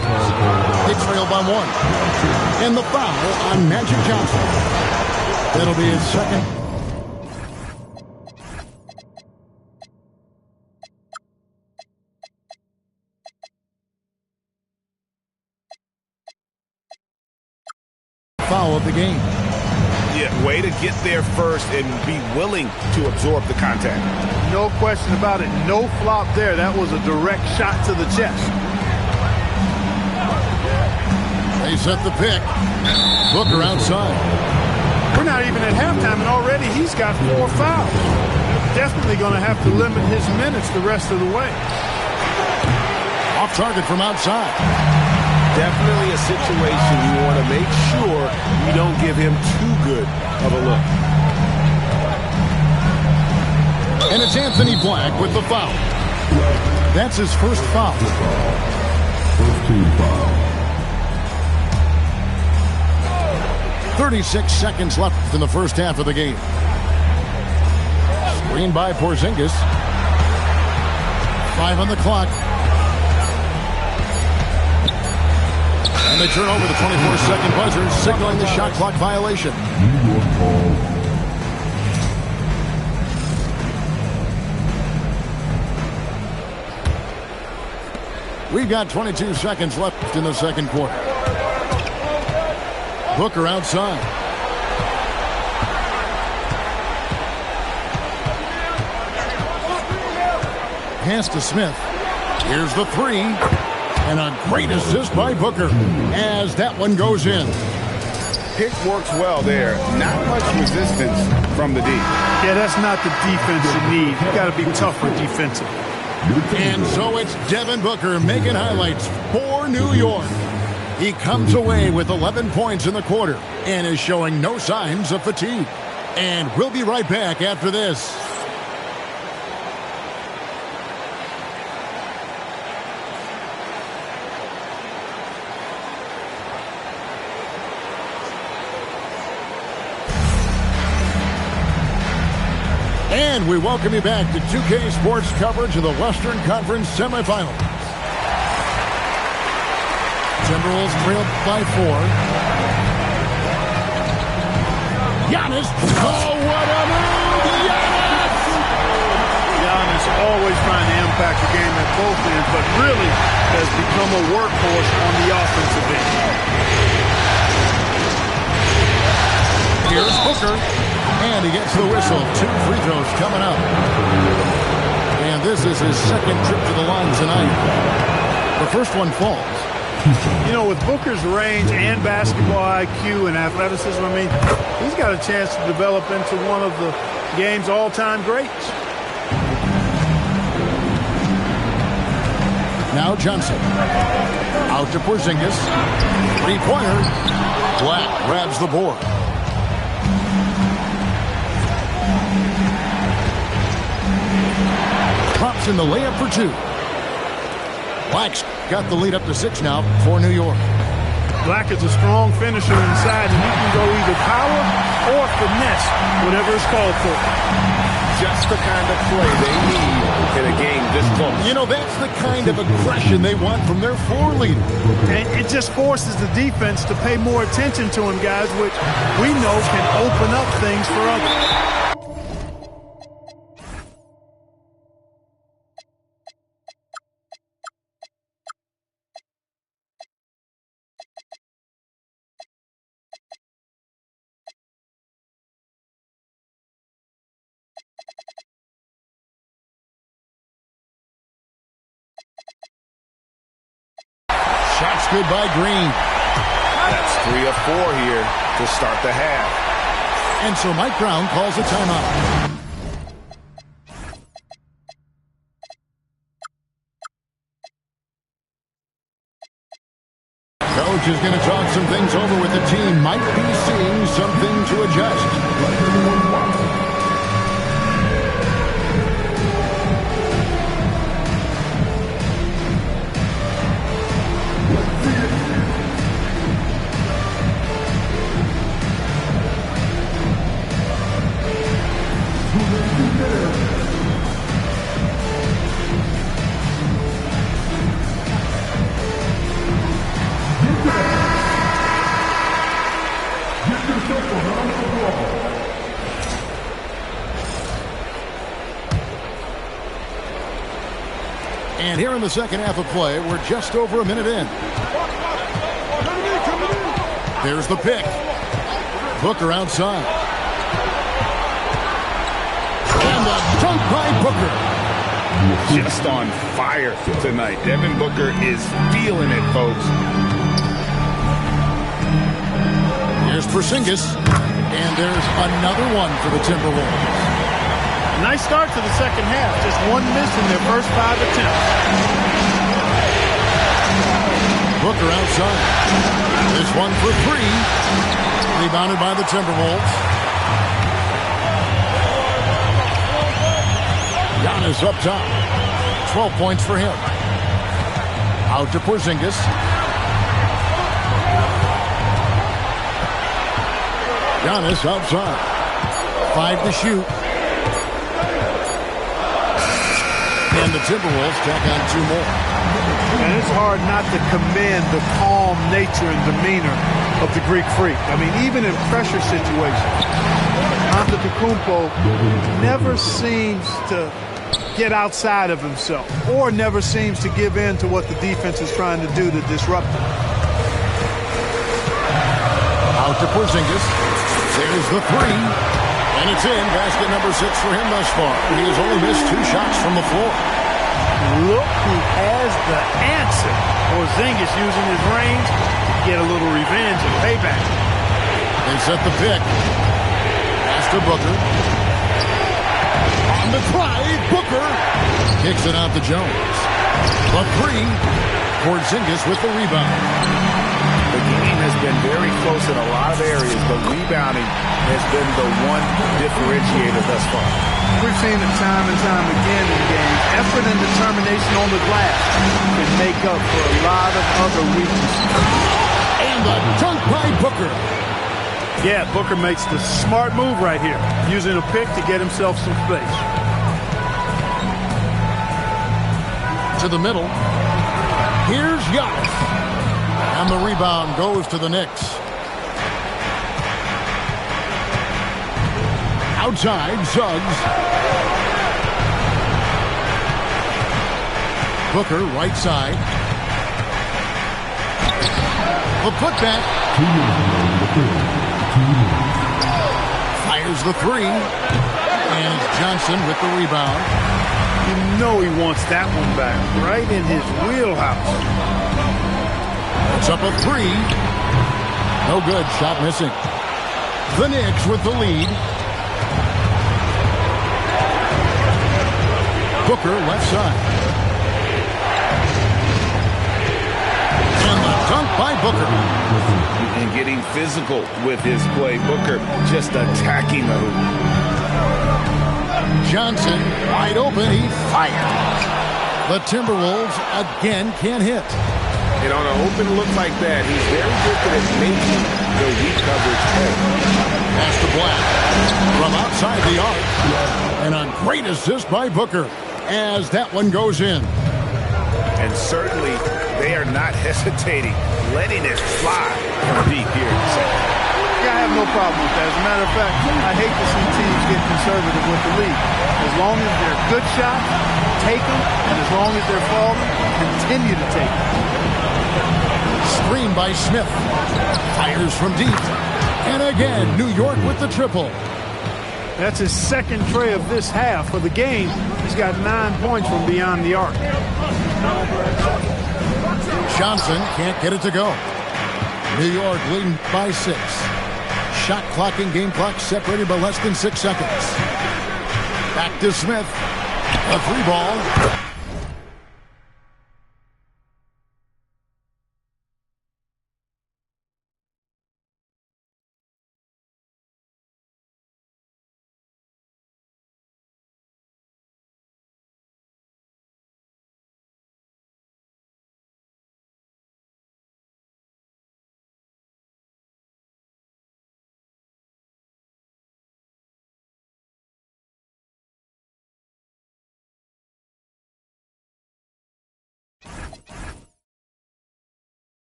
They trail by 1. And the foul on Magic Johnson. That'll be his second. Foul of the game. Yeah, way to get there first and be willing to absorb the contact. No question about it. No flop there. That was a direct shot to the chest. They set the pick. Booker outside. We're not even at halftime, and already he's got 4 fouls. Definitely going to have to limit his minutes the rest of the way. Off target from outside. Definitely a situation you want to make sure you don't give him too good of a look. It's Anthony Black with the foul. That's his first foul. First team foul. 36 seconds left in the first half of the game. Screen by Porzingis. 5 on the clock. And they turn over the 24-second buzzer, signaling the shot clock violation. New York ball. We've got 22 seconds left in the second quarter. Booker outside. Pass to Smith. Here's the three. And a great assist by Booker as that one goes in. Pick works well there. Not much resistance from the D. Yeah, that's not the defense you need. You got to be tougher defensively. And so it's Devin Booker making highlights for New York. He comes away with 11 points in the quarter and is showing no signs of fatigue. And we'll be right back after this. And we welcome you back to 2K Sports coverage of the Western Conference semifinals. Timberwolves trail by 4. Giannis. Oh, what a move! Giannis! Giannis always trying to impact the game at both ends, but really has become a workhorse on the offensive end. Here's Booker. And he gets the whistle. 2 free throws coming up. And this is his second trip to the line tonight. The first one falls. You know, with Booker's range and basketball IQ and athleticism, I mean, he's got a chance to develop into one of the game's all-time greats. Now Johnson. Out to Porzingis. Three-pointer. Black grabs the board. Drops in the layup for 2. Black's got the lead up to 6 now for New York. Black is a strong finisher inside, and he can go either power or finesse, whatever it's called for. Just the kind of play they need in a game this close. You know, that's the kind of aggression they want from their floor leader. And it just forces the defense to pay more attention to him, guys, which we know can open up things for others. Shots good by Green. That's 3 of 4 here to start the half. And so Mike Brown calls a timeout. Coach is going to talk some things over with the team. Might be seeing something to adjust. And here in the second half of play, we're just over a minute in. There's the pick. Booker outside. And a dunk by Booker. Just on fire tonight. Devin Booker is feeling it, folks. Here's Porzingis. And there's another one for the Timberwolves. Nice start to the second half. Just one miss in their first 5 attempts. Booker outside. This one for 3. Rebounded by the Timberwolves. Giannis up top. 12 points for him. Out to Porzingis. Giannis outside. 5 to shoot. And the Timberwolves tack on 2 more. And it's hard not to commend the calm nature and demeanor of the Greek Freak. I mean, even in pressure situations, Antetokounmpo never seems to get outside of himself or never seems to give in to what the defense is trying to do to disrupt him. Out to Porzingis. There's the 3. And it's in. Basket number 6 for him thus far. He has only missed 2 shots from the floor. Look who has the answer. Porzingis using his range to get a little revenge and payback. They set the pick. Pass to Booker. On the drive, Booker kicks it out to Jones. The 3. Porzingis with the rebound. The game has been very close in a lot of areas, but rebounding has been the one differentiator thus far. We've seen it time and time again in games. Effort and determination on the glass can make up for a lot of other weaknesses. And the dunk by Booker. Yeah, Booker makes the smart move right here, using a pick to get himself some space. To the middle. Here's Giannis. And the rebound goes to the Knicks. Outside, Suggs. Booker, right side. The putback. Fires the 3. And it's Johnson with the rebound. You know he wants that one back, right in his wheelhouse. It's up a 3. No good. Shot missing. The Knicks with the lead. Booker left side. And the dunk by Booker. And getting physical with his play. Booker just attacking the hoop. Johnson wide open. He fired. The Timberwolves again can't hit. And on an open look like that, he's very good at making the weak coverage play. Pass to Black from outside the arc. And a great assist by Booker as that one goes in. And certainly they are not hesitating, letting it fly from deep here. Yeah, I have no problem with that. As a matter of fact, I hate to see teams get conservative with the lead. As long as they're good shots, take them. And as long as they're falling, continue to take them. Screen by Smith. Fires from deep. And again, New York with the triple. That's his second tray of this half. For the game, he's got 9 points from beyond the arc. Johnson can't get it to go. New York leading by 6. Shot clock and game clock separated by less than 6 seconds. Back to Smith. A 3-ball.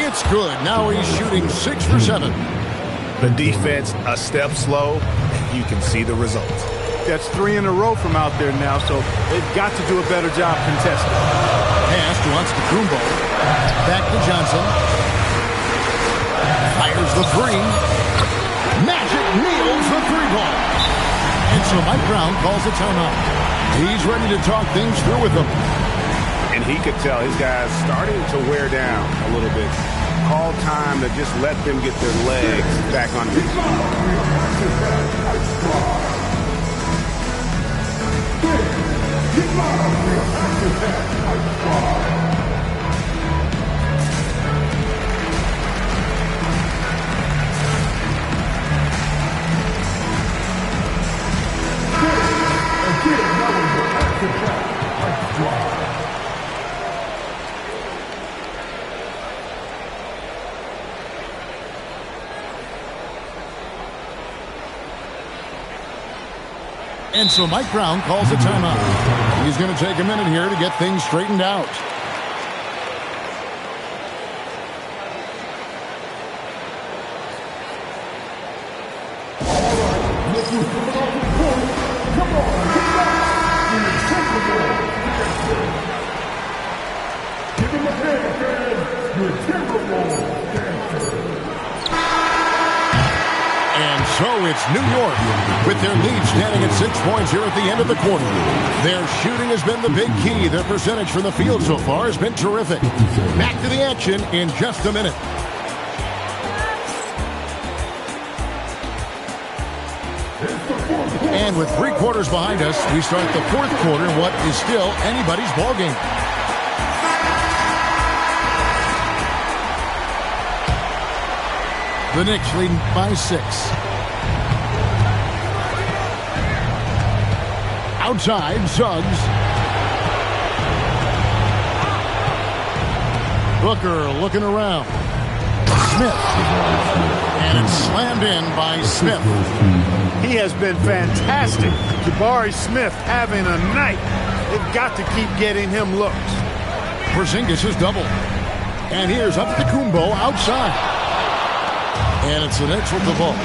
It's good. Now he's shooting 6 for 7. The defense a step slow, and you can see the results. That's 3 in a row from out there now, so they've got to do a better job contesting. Pass to Antetokounmpo. Back to Johnson. Fires the 3. Magic nails the 3-ball. And so Mike Brown calls a timeout. He's ready to talk things through with them. And he could tell his guys starting to wear down a little bit. Call time to just let them get their legs back on their feet. And so Mike Brown calls a timeout. He's going to take a minute here to get things straightened out. And so it's New York with their lead standing at 6 points here at the end of the quarter. Their shooting has been the big key. Their percentage from the field so far has been terrific. Back to the action in just a minute. And with 3 quarters behind us, we start the 4th quarter in what is still anybody's ballgame. The Knicks leading by 6. Outside, Suggs. Booker looking around. Smith. And it's slammed in by Smith. He has been fantastic. Jabari Smith having a night. They've got to keep getting him looks. Porzingis is doubled. And here's Antetokounmpo outside. And it's the Knicks with the ball.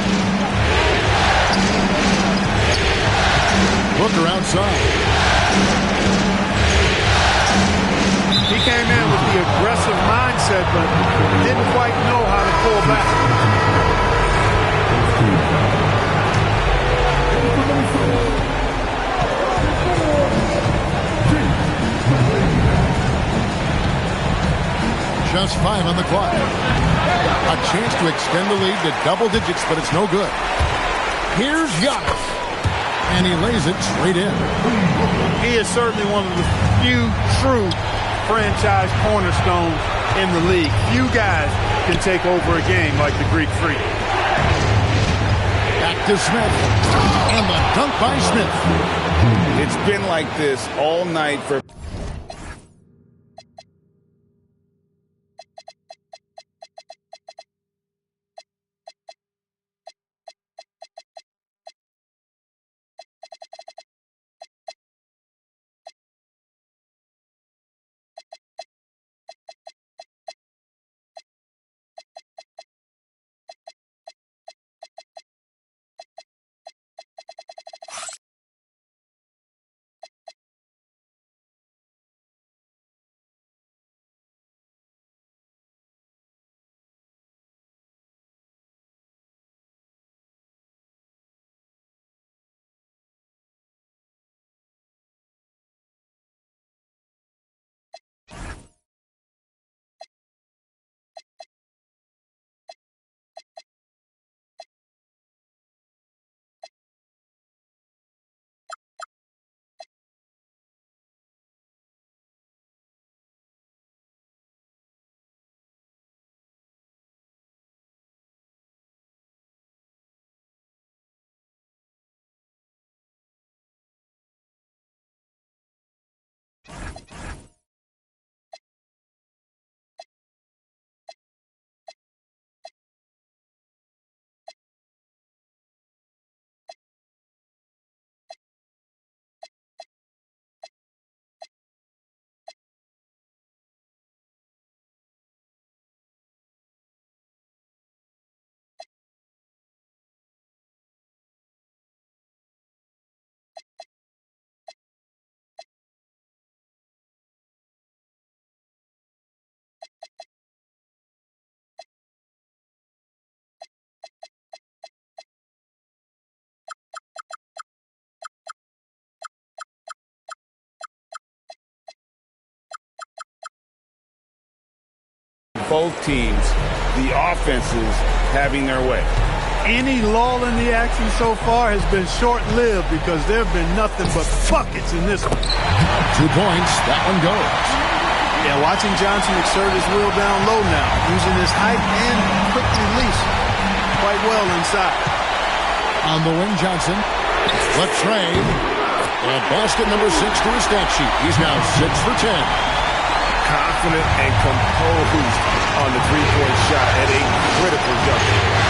Booker outside. He came in with the aggressive mindset, but didn't quite know how to pull back. Just 5 on the clock. A chance to extend the lead to double digits, but it's no good. Here's Giannis. And he lays it straight in. He is certainly one of the few true franchise cornerstones in the league. Few guys can take over a game like the Greek Freak. Back to Smith. And the dunk by Smith. It's been like this all night for both teams, the offenses having their way. Any lull in the action so far has been short-lived because there have been nothing but buckets in this one. 2 points. That one goes. Yeah, watching Johnson exert his will down low now, using his height and quick release quite well inside. On the wing, Johnson. Left trade. And basket number 6 to his stat sheet. He's now 6 for 10. Confident and composed on the three-point shot at a critical juncture.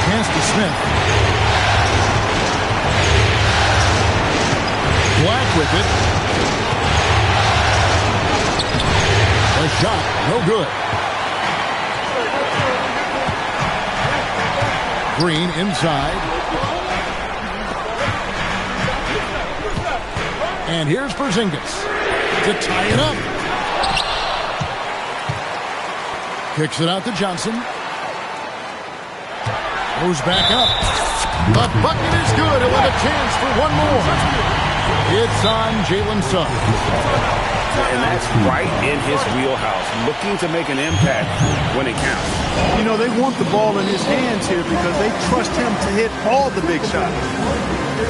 Pass to Smith. Black with it. A shot, no good. Green inside. And here's Porzingis to tie it up. Kicks it out to Johnson. Goes back up. The bucket is good. He'll have a chance for one more. It's on Jalen Suggs. And that's right in his wheelhouse, looking to make an impact when it counts. You know, they want the ball in his hands here because they trust him to hit all the big shots.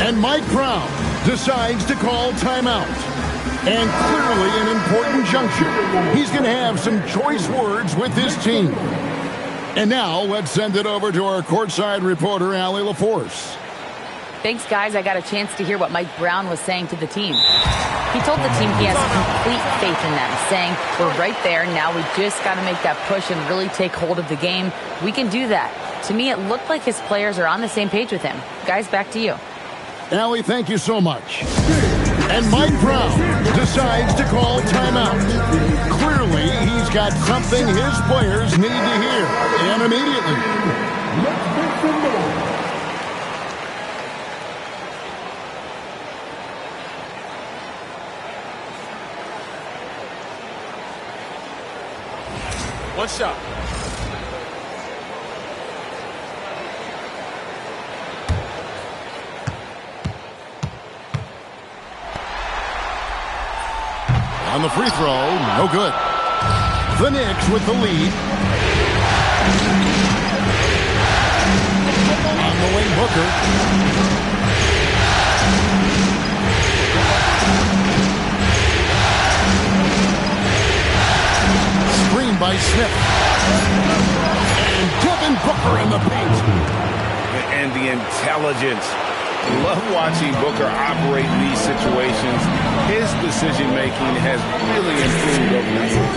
And Mike Brown decides to call timeout. And clearly an important juncture. He's going to have some choice words with his team. And now let's send it over to our courtside reporter, Allie LaForce. Thanks, guys. I got a chance to hear what Mike Brown was saying to the team. He told the team he has complete faith in them, saying, we're right there. Now we just got to make that push and really take hold of the game. We can do that. To me, it looked like his players are on the same page with him. Guys, back to you. Allie, thank you so much. And Mike Brown decides to call timeout. Clearly, he's got something his players need to hear, and immediately. One shot. On the free throw, no good. The Knicks with the lead. On the wing, Booker. Screen by Smith. And Devin Booker in the paint. And the intelligence. Love watching Booker operate in these situations. His decision-making has really improved over the years.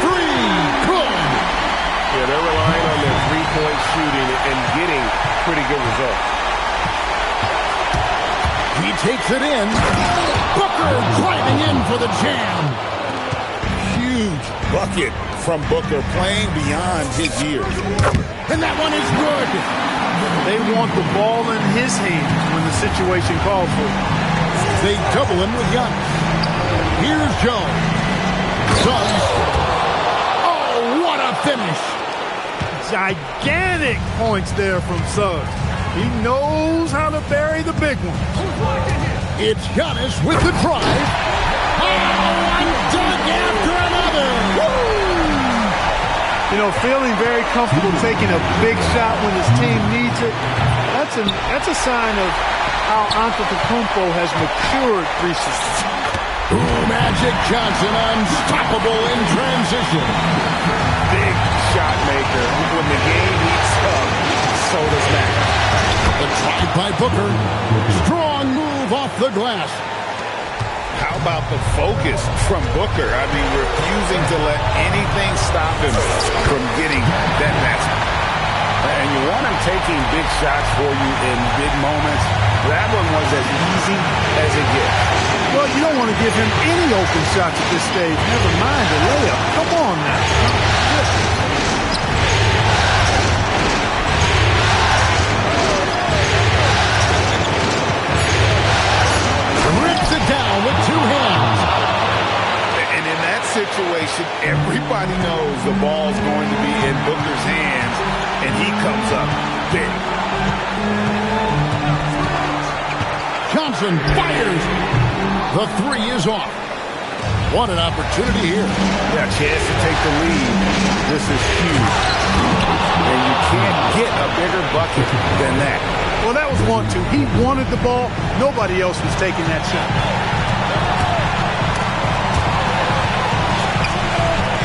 Three, good. Yeah, they're relying on their three-point shooting and getting pretty good results. He takes it in. Booker driving in for the jam. Huge bucket from Booker, playing beyond his years. And that one is good. They want the ball in his hands when the situation calls for it. They double him with Giannis. Here's Joe. Suggs. Oh, what a finish. Gigantic points there from Suggs. He knows how to bury the big one. It's Giannis with the drive. Oh, one dunk after another. Woo! You know, feeling very comfortable taking a big shot when his team needs it. That's a sign of how Antetokounmpo has matured recently. Ooh, Magic Johnson unstoppable in transition. Big shot maker. When the game heats up, so does Matt. The drive by Booker. Strong move off the glass. How about the focus from Booker? I mean, refusing to let anything stop him from getting that basket. And you want him taking big shots for you in big moments. That one was as easy as it gets. Well, you don't want to give him any open shots at this stage. Never mind a layup. Come on now. Rips it down with two hands. And in that situation, everybody knows the ball's going to be in Booker's hands, and he comes up big. Johnson fires. The three is off. What an opportunity here. Yeah, chance to take the lead. This is huge. And you can't get a bigger bucket than that. Well, that was 1-2. He wanted the ball. Nobody else was taking that shot.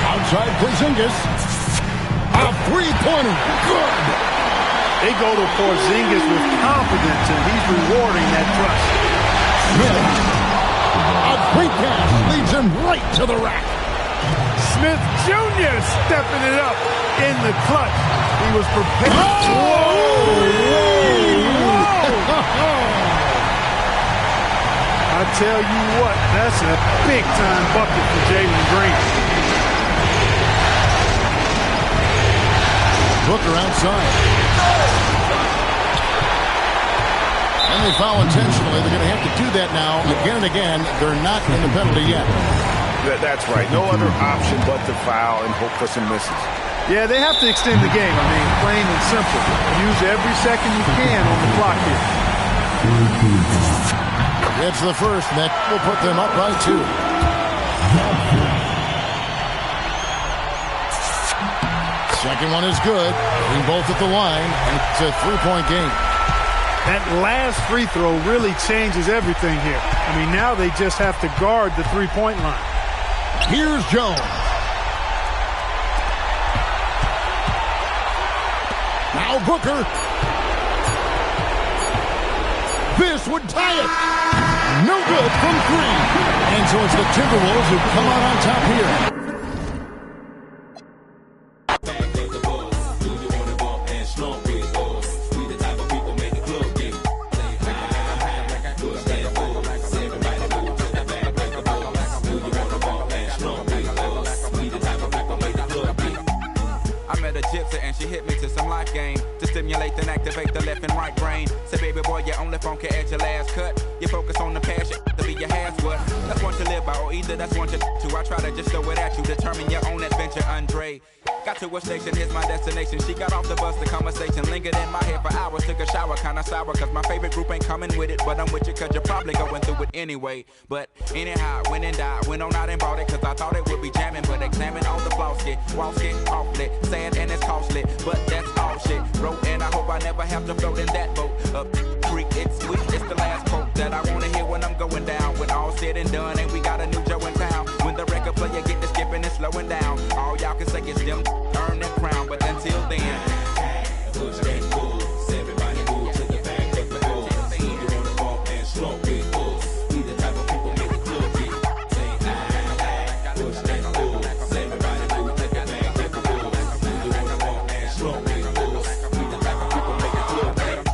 Outside Porzingis. A three-pointer. Good. They go to Porzingis with confidence, and he's rewarding that trust. Smith. A quick pass leads him right to the rack. Smith Jr. stepping it up in the clutch. He was prepared. I tell you what, that's a big-time bucket for Jalen Green. Booker outside. And they foul intentionally. They're going to have to do that now again and again. They're not in the penalty yet. That's right. No other option but to foul and hope for some misses. Yeah, they have to extend the game. I mean, plain and simple. Use every second you can on the clock here. It's the first, and that will put them up by 2. Second one is good. Being both at the line. It's a 3-point game. That last free throw really changes everything here. I mean, now they just have to guard the three-point line. Here's Jones. Now Booker. This would tie it. No good from 3. And so it's the Timberwolves who come out on top here. Then activate the left and right brain. Say, baby boy, you only phone can add your last cut. You focus on the passion to be your has what. That's one to live by, or either that's one to I try to just throw it at you. Determine your own adventure, Andre. Got to a station, here's my destination. She got off the bus, the conversation lingered in my head for hours. Took a shower, kinda sour, cause my favorite group ain't coming with it. But I'm with you, cause you're probably going through it anyway. But anyhow, went and died, went on out and bought it, cause I thought it would be jamming. But examine all the flaws, get walls get awfully sad and it's costly. But that's all shit, wrote, and I hope I never have to float in that boat. Up creek, it's sweet, it's the last quote that I wanna hear when I'm going down. When all said and done, and we got a new Joe in town. When the record player get to skipping and slowing down, all y'all can say is them earn that crown. But until then, push that bull. Everybody move to the back of the bull. You wanna bump and slow with bulls. We the type of people make the club get. Say push that bull. Everybody move to the back of the bull. You wanna bump and slow with bulls. We the type of people make the club get.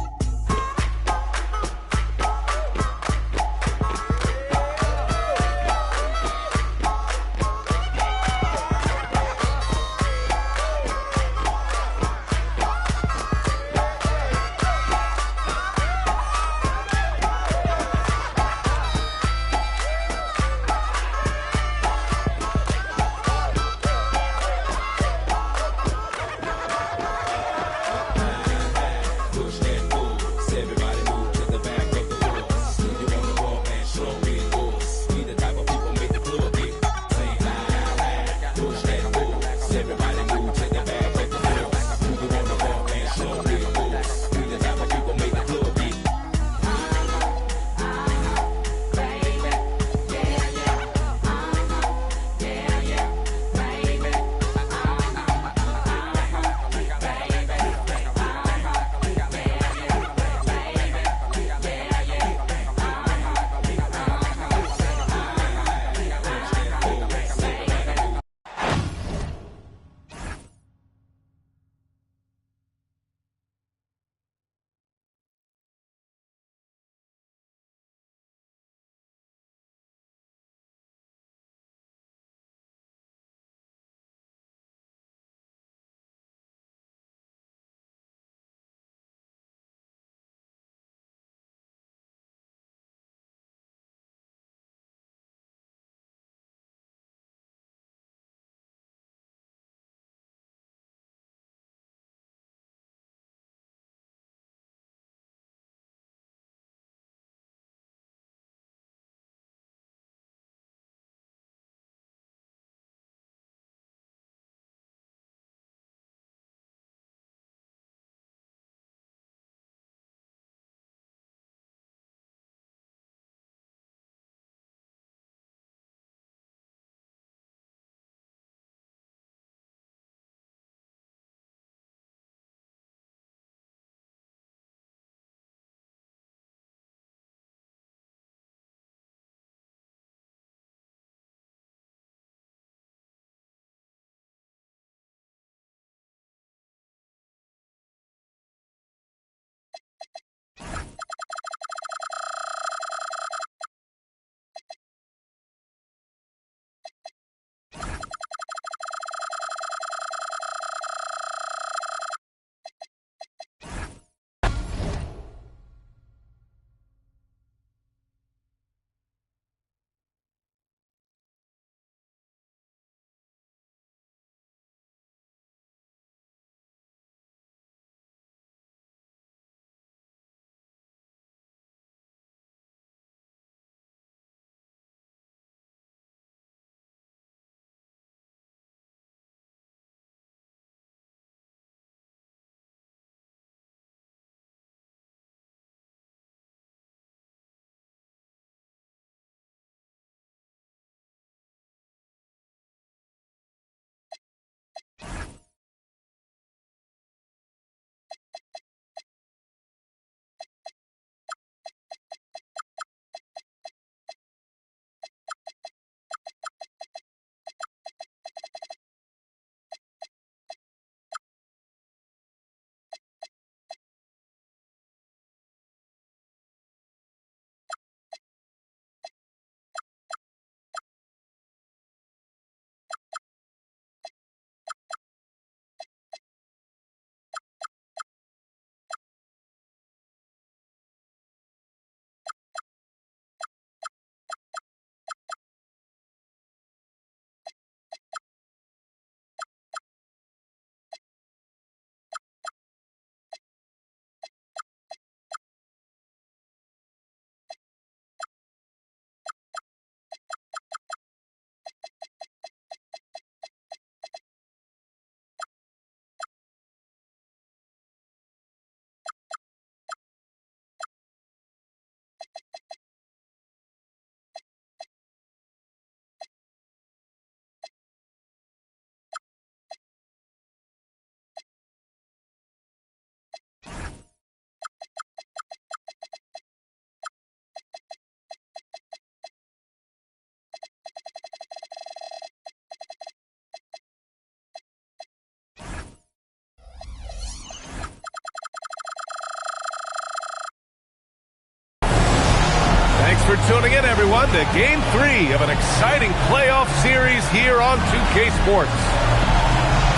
Welcoming in, everyone, to Game 3 of an exciting playoff series here on 2K Sports.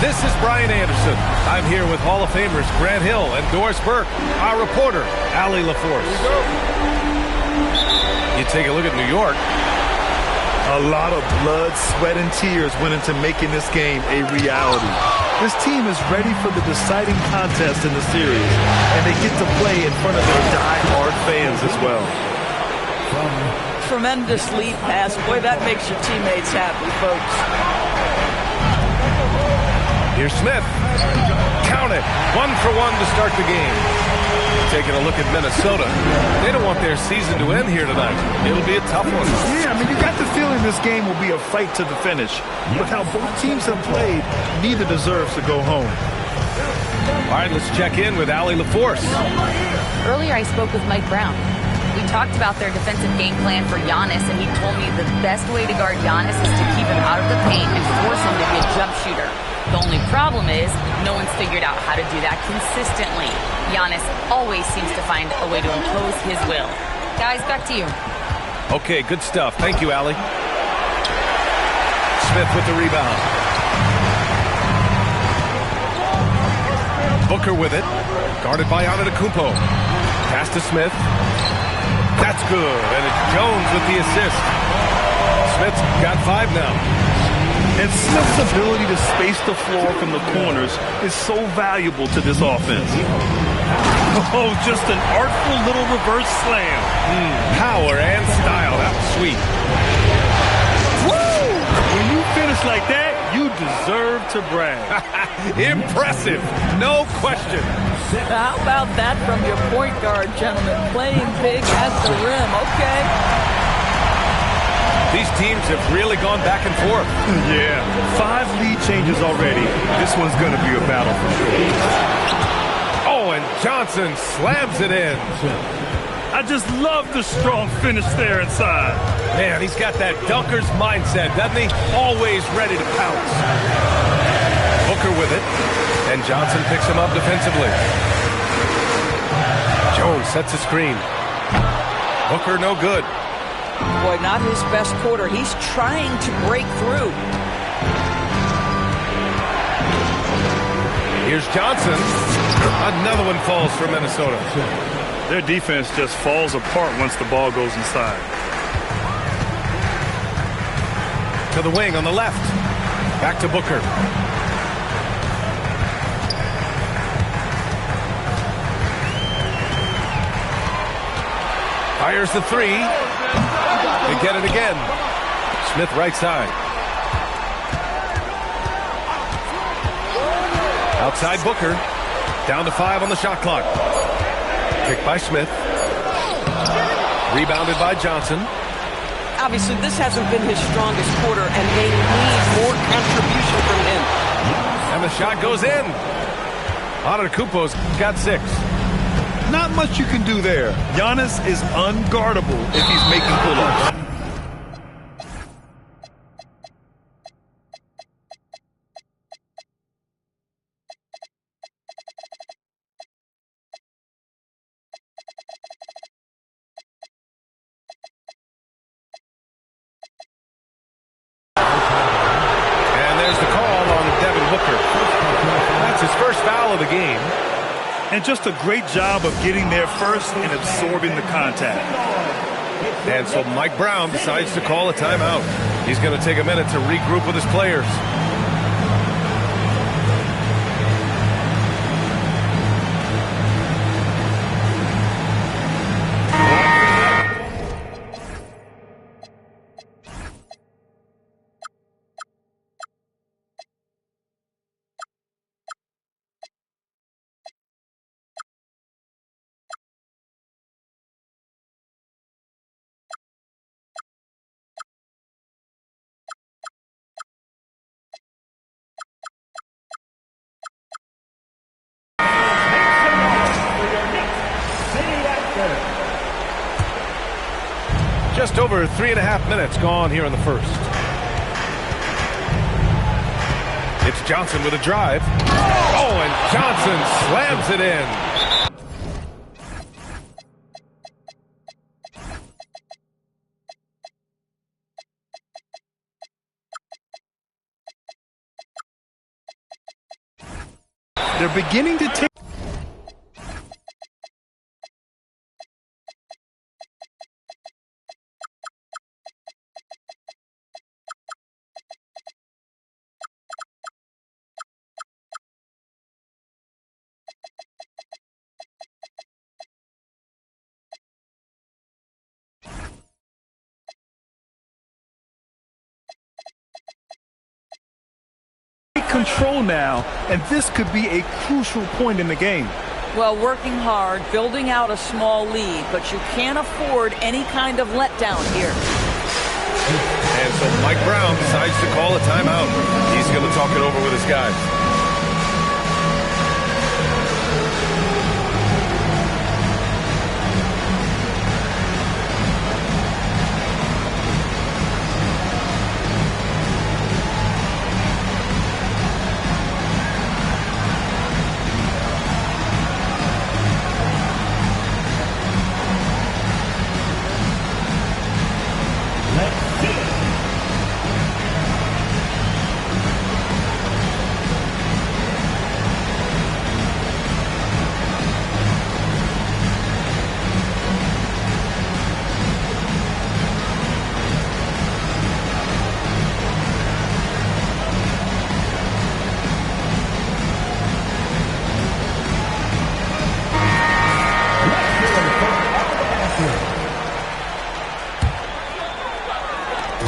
This is Brian Anderson. I'm here with Hall of Famers Grant Hill and Doris Burke, our reporter, Allie LaForce. You take a look at New York. A lot of blood, sweat, and tears went into making this game a reality. This team is ready for the deciding contest in the series, and they get to play in front of their die-hard fans as well. Tremendous lead pass. Boy, that makes your teammates happy, folks. Here's Smith. Count it. 1 for 1 to start the game. Taking a look at Minnesota. They don't want their season to end here tonight. It'll be a tough one. Yeah, I mean, you got the feeling this game will be a fight to the finish. With how both teams have played, neither deserves to go home. All right, let's check in with Allie LaForce. Earlier, I spoke with Mike Brown. We talked about their defensive game plan for Giannis, and he told me the best way to guard Giannis is to keep him out of the paint and force him to be a jump shooter. The only problem is no one's figured out how to do that consistently. Giannis always seems to find a way to impose his will. Guys, back to you. Okay, good stuff. Thank you, Allie. Smith with the rebound. Booker with it. Guarded by Antetokounmpo. Pass to Smith. That's good. And it's Jones with the assist. Smith's got 5 now. And Smith's ability to space the floor from the corners is so valuable to this offense. Oh, just an artful little reverse slam. Power and style. That was sweet. Woo! When you finish like that, you deserve to brag. Impressive. No question. How about that from your point guard, gentlemen? Playing big at the rim, okay? These teams have really gone back and forth. Yeah, 5 lead changes already. This one's going to be a battle for sure. Oh, and Johnson slams it in. I just love the strong finish there inside. Man, he's got that dunker's mindset, doesn't he? Always ready to pounce. Booker with it, and Johnson picks him up defensively. Jones sets a screen. Booker no good. Boy, not his best quarter. He's trying to break through. Here's Johnson. Another one falls for Minnesota. Their defense just falls apart once the ball goes inside. To the wing on the left. Back to Booker. Fires the 3. They get it again. Smith right side. Outside Booker. Down to 5 on the shot clock. Kick by Smith. Rebounded by Johnson. Obviously, this hasn't been his strongest quarter, and they need more contribution from him. And the shot goes in. Antetokounmpo's got 6. Not much you can do there. Giannis is unguardable if he's making pull-ups. And there's the call on Devin Booker. That's his first foul of the game. And just a great job of getting there first and absorbing the contact. And so Mike Brown decides to call a timeout. He's going to take a minute to regroup with his players. Just over 3.5 minutes gone here in the first. It's Johnson with a drive. Oh, and Johnson slams it in. they're beginning to take. Control now, and this could be a crucial point in the game. Well, working hard, building out a small lead, but you can't afford any kind of letdown here. And so Mike Brown decides to call a timeout. He's going to talk it over with his guys.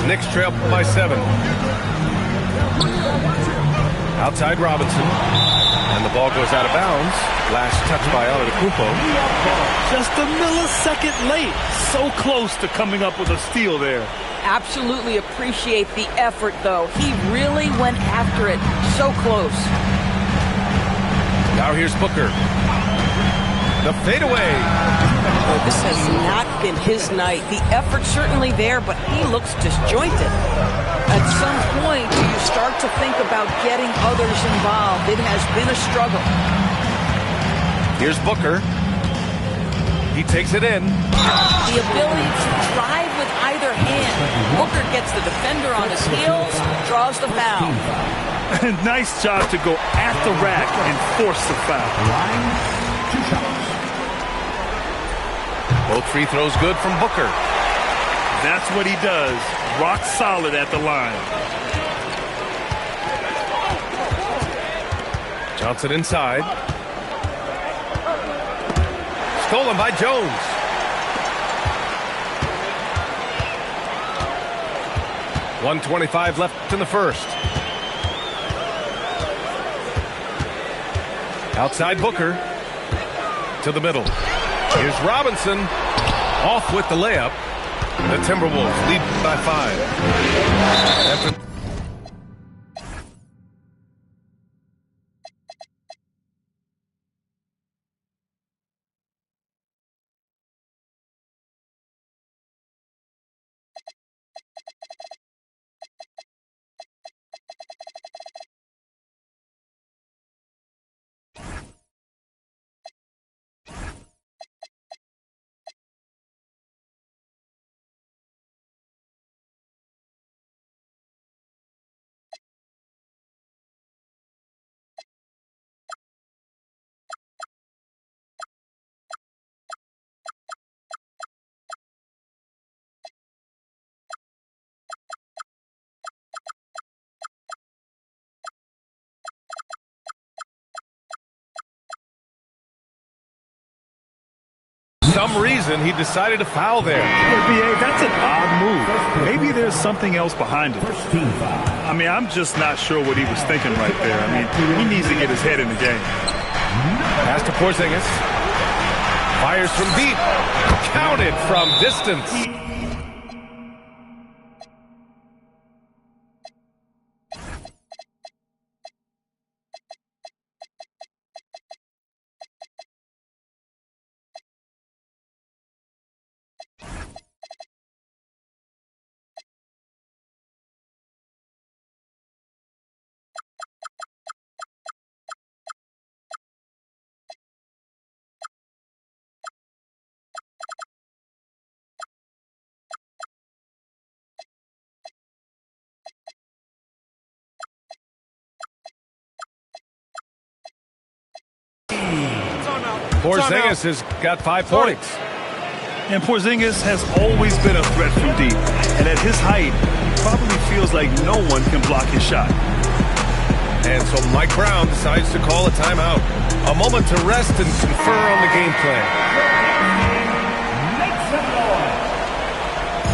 Knicks trail by 7. Outside Robinson. And the ball goes out of bounds. Last touch by Antetokounmpo. Just a millisecond late. So close to coming up with a steal there. Absolutely appreciate the effort, though. He really went after it. So close. Now here's Booker. The fadeaway. Oh, this has not been his night. The effort's certainly there, but he looks disjointed. At some point, do you start to think about getting others involved? It has been a struggle. Here's Booker. He takes it in. The ability to drive with either hand. Booker gets the defender on his heels, draws the foul. Nice job to go at the rack and force the foul. Two shots. Both free throws good from Booker. That's what he does. Rock solid at the line. Johnson inside. Stolen by Jones. .125 left in the first. Outside Booker. To the middle. Here's Robinson. Off with the layup. The Timberwolves lead by 5. After some reason, he decided to foul there. Yeah, B.A., that's an odd move. Maybe there's something else behind it. I mean, I'm just not sure what he was thinking right there. I mean, he needs to get his head in the game. Pass to Porzingis. Fires from deep. Counted from distance. Porzingis has got 5 points. And Porzingis has always been a threat from deep. And at his height, he probably feels like no one can block his shot. And so Mike Brown decides to call a timeout. A moment to rest and confer on the game plan.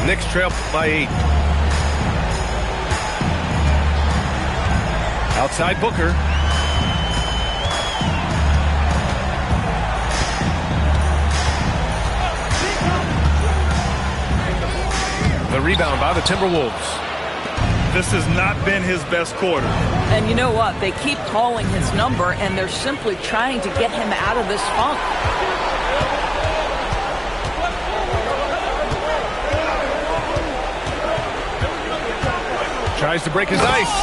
Knicks trail by 8. Outside Booker. The rebound by the Timberwolves. This has not been his best quarter. And you know what? They keep calling his number, and they're simply trying to get him out of this funk. Tries to break his ice.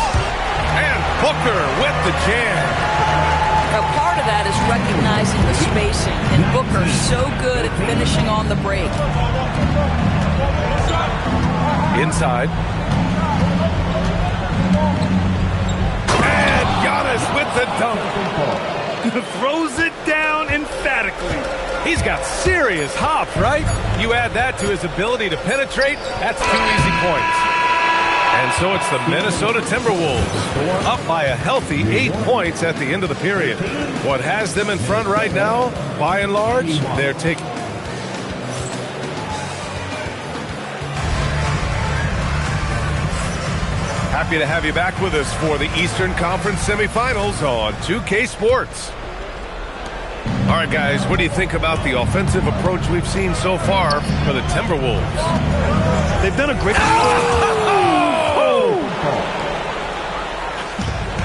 And Booker with the jam. Now, part of that is recognizing the spacing, and Booker's so good at finishing on the break. Inside. And Giannis with the dunk. Throws it down emphatically. He's got serious hop, right? You add that to his ability to penetrate, that's 2 easy points. And so it's the Minnesota Timberwolves up by a healthy 8 points at the end of the period. What has them in front right now, by and large, they're taking. Happy to have you back with us for the Eastern Conference semifinals on 2K Sports. All right, guys, what do you think about the offensive approach we've seen so far for the Timberwolves? They've done a great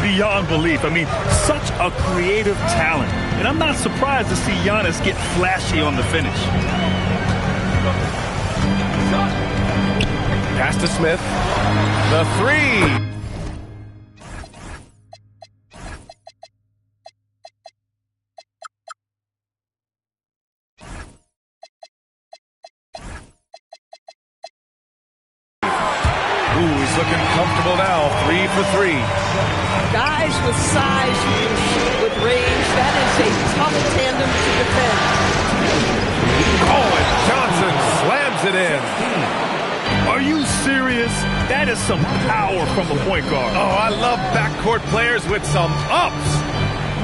beyond belief. I mean, such a creative talent. And I'm not surprised to see Giannis get flashy on the finish. Pass to Smith. The 3. He's looking comfortable now. 3 for 3. Guys with size who can shoot with range, that is a tough tandem to defend. Oh, and Johnson slams it in. Are you serious? That is some power from a point guard. Oh, I love backcourt players with some ups.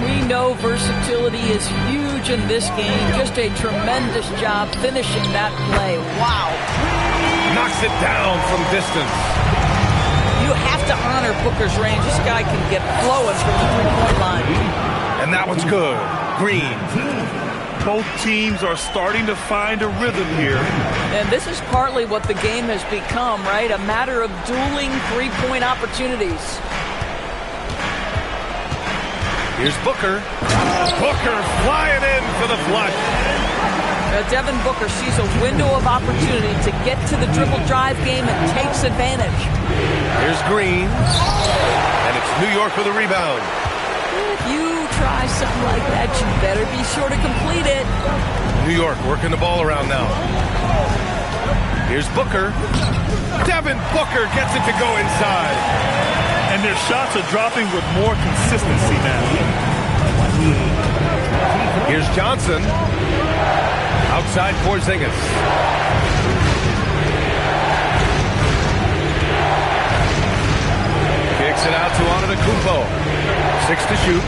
We know versatility is huge in this game. Just a tremendous job finishing that play. Wow. Knocks it down from distance. You have to honor Booker's range. This guy can get flowing from the three-point line. And that one's good. Green. Both teams are starting to find a rhythm here. And this is partly what the game has become, right? A matter of dueling three-point opportunities. Here's Booker. Booker flying in for the flush. Devin Booker sees a window of opportunity to get to the dribble drive game and takes advantage. Here's Green. And it's New York with a rebound. If you try something like that, you better be sure to complete it. New York working the ball around now. Here's Booker. Devin Booker gets it to go inside. And their shots are dropping with more consistency now. Here's Johnson. Outside Porzingis. Kicks it out to Antetokounmpo. 6 to shoot.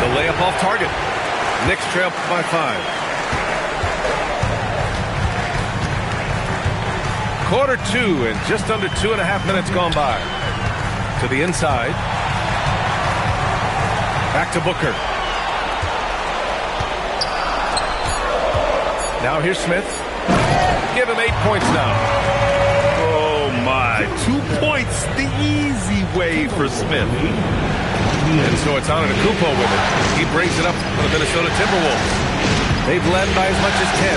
The layup off target. Knicks trail by 5. Quarter 2 and just under 2.5 minutes gone by. To the inside. Back to Booker. Now here's Smith. Give him 8 points now. Oh my, 2 points the easy way for Smith. And so it's Antetokounmpo with it. He brings it up for the Minnesota Timberwolves. They've led by as much as 10.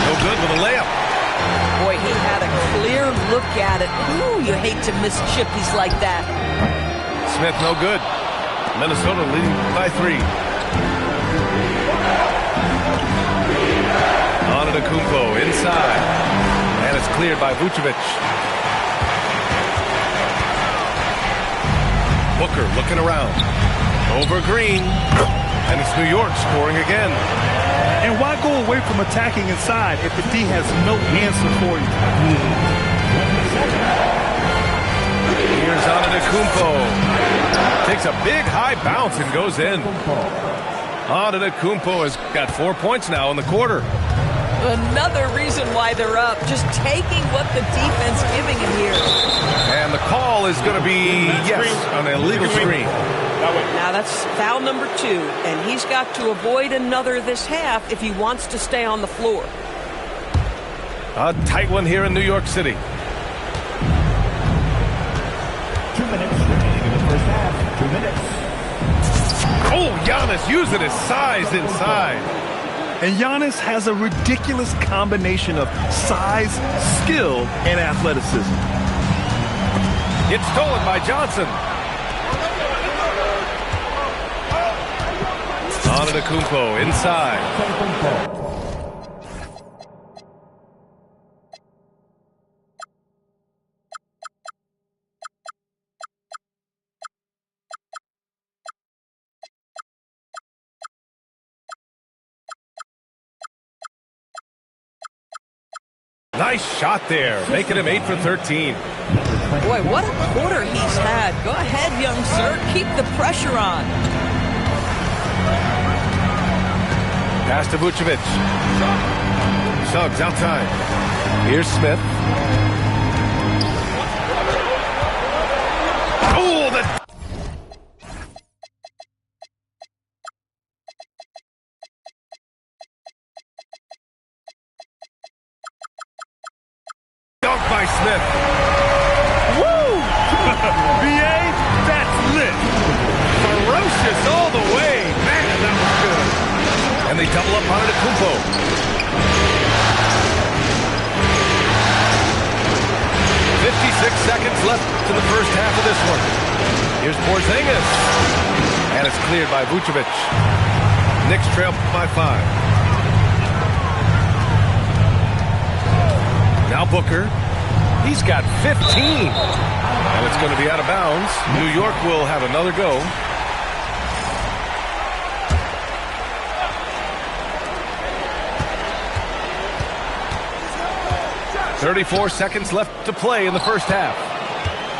No good with a layup. Boy, he had a clear look at it. Ooh, you hate to miss chippies like that. Smith no good. Minnesota leading by 3. Antetokounmpo inside. And it's cleared by Vucevic. Booker looking around. Over Green. And it's New York scoring again. And why go away from attacking inside if the D has no answer for you? Here's Antetokounmpo. Takes a big high bounce and goes in. Antetokounmpo has got 4 points now in the quarter. Another reason why they're up, just taking what the defense giving him here. And the call is going to be, yes, an illegal screen. Now that's foul number 2, and he's got to avoid another this half if he wants to stay on the floor. A tight one here in New York City. 2 minutes remaining in the first half. 2 minutes. Oh, Giannis using his size inside. And Giannis has a ridiculous combination of size, skill, and athleticism. It's stolen by Johnson. Antetokounmpo inside. Nice shot there, making him 8 for 13. Boy, what a quarter he's had. Go ahead, young sir. Keep the pressure on. Pass to Vucevic. Suggs outside. Here's Smith. Oh, the... dunk by Smith. Woo! BA, that's lit. Ferocious all the way. Man, that was good. And they double up on Antetokounmpo. 56 seconds left in the first half of this one. Here's Porzingis. And it's cleared by Vucevic. Knicks trail by 5. Now Booker. He's got 15. And it's going to be out of bounds. New York will have another go. 34 seconds left to play in the first half.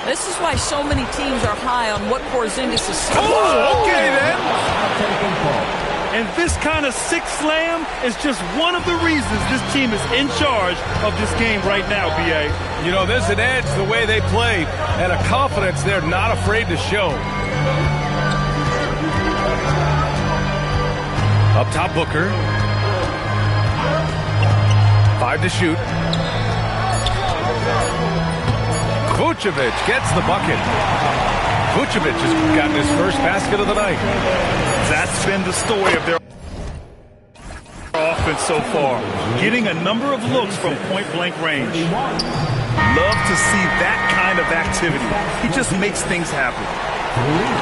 This is why so many teams are high on what Porzingis is. Oh, okay then. And this kind of sick slam is just one of the reasons this team is in charge of this game right now, B.A. You know, there's an edge the way they play and a confidence they're not afraid to show. Up top, Booker. 5 to shoot. Vucevic gets the bucket. Vucevic has gotten his first basket of the night. That's been the story of their offense so far. Getting a number of looks from point-blank range. Love to see that kind of activity. He just makes things happen.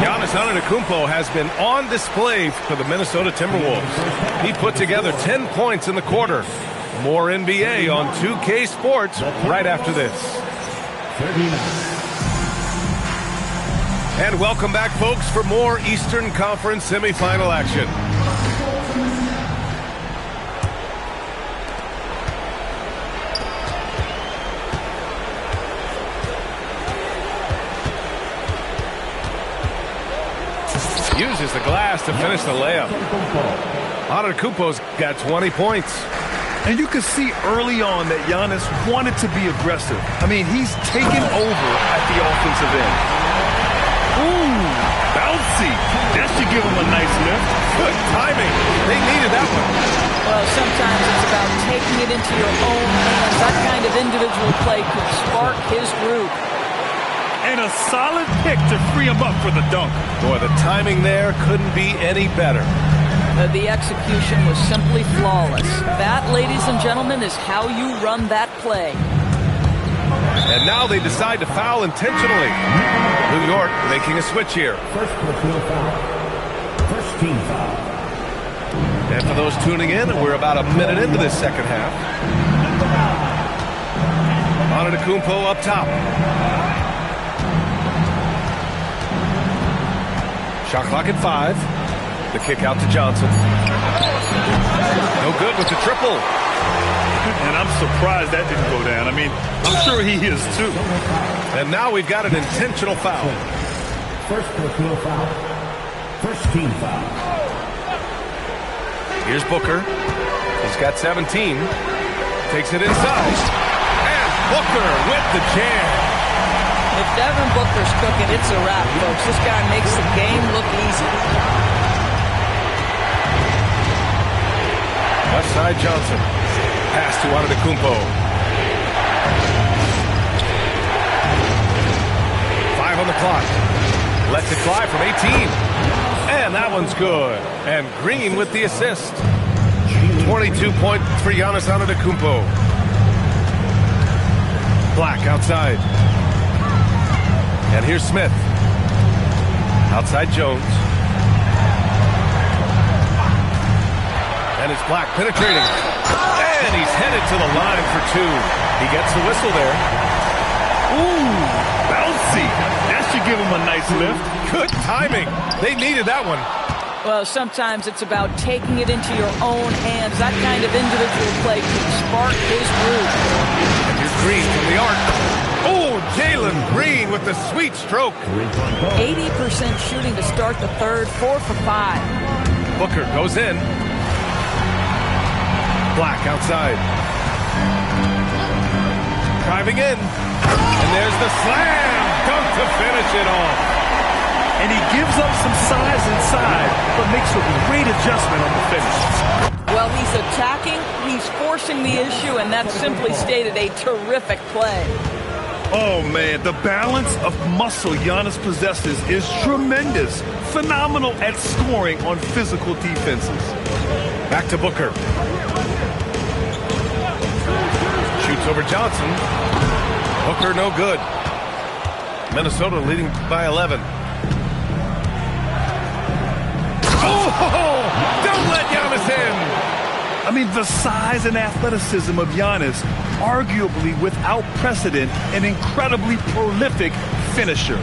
Giannis Antetokounmpo has been on display for the Minnesota Timberwolves. He put together 10 points in the quarter. More NBA on 2K Sports right after this. And welcome back, folks, for more Eastern Conference semifinal action. Uses the glass to finish the layup. Antetokounmpo's got 20 points. And you could see early on that Giannis wanted to be aggressive. I mean, he's taken over at the offensive end. Ooh, bouncy. That should give him a nice lift. Good timing. They needed that one. Well, sometimes it's about taking it into your own hands. That kind of individual play could spark his group. And a solid pick to free him up for the dunk. Boy, the timing there couldn't be any better. The execution was simply flawless. That, ladies and gentlemen, is how you run that play. And now they decide to foul intentionally. New York making a switch here. First personal foul. First team foul. And for those tuning in, we're about a minute into this second half. Antetokounmpo up top. Shot clock at 5. The kick out to Johnson. No good with the triple. And I'm surprised that didn't go down. I mean, I'm sure he is too. And now we've got an intentional foul. First personal foul. First team foul. Here's Booker. He's got 17. Takes it inside. And Booker with the jam. If Devin Booker's cooking, it's a wrap, folks. This guy makes the game look easy. Left side Johnson. Pass to Antetokounmpo. 5 on the clock. Lets it fly from 18. And that one's good. And Green with the assist. 22 points for Giannis Antetokounmpo. Black outside. And here's Smith. Outside Jones. And it's Black penetrating. And he's headed to the line for 2. He gets the whistle there. Ooh, bouncy. That should give him a nice lift. Good timing. They needed that one. Well, sometimes it's about taking it into your own hands. That kind of individual play can spark his groove. And here's Green from the arc. Oh, Jalen Green with the sweet stroke. 80% shooting to start the third, 4 for 5. Booker goes in. Black outside. Driving in. And there's the slam. Dunk to finish it off. And he gives up some size inside, but makes a great adjustment on the finish. Well, he's attacking, he's forcing the issue, and that's simply stated a terrific play. Oh, man, the balance of muscle Giannis possesses is tremendous. Phenomenal at scoring on physical defenses. Back to Booker. Shoots over Johnson. Booker no good. Minnesota leading by 11. Oh, don't let Giannis in. I mean, the size and athleticism of Giannis, arguably without precedent, an incredibly prolific finisher.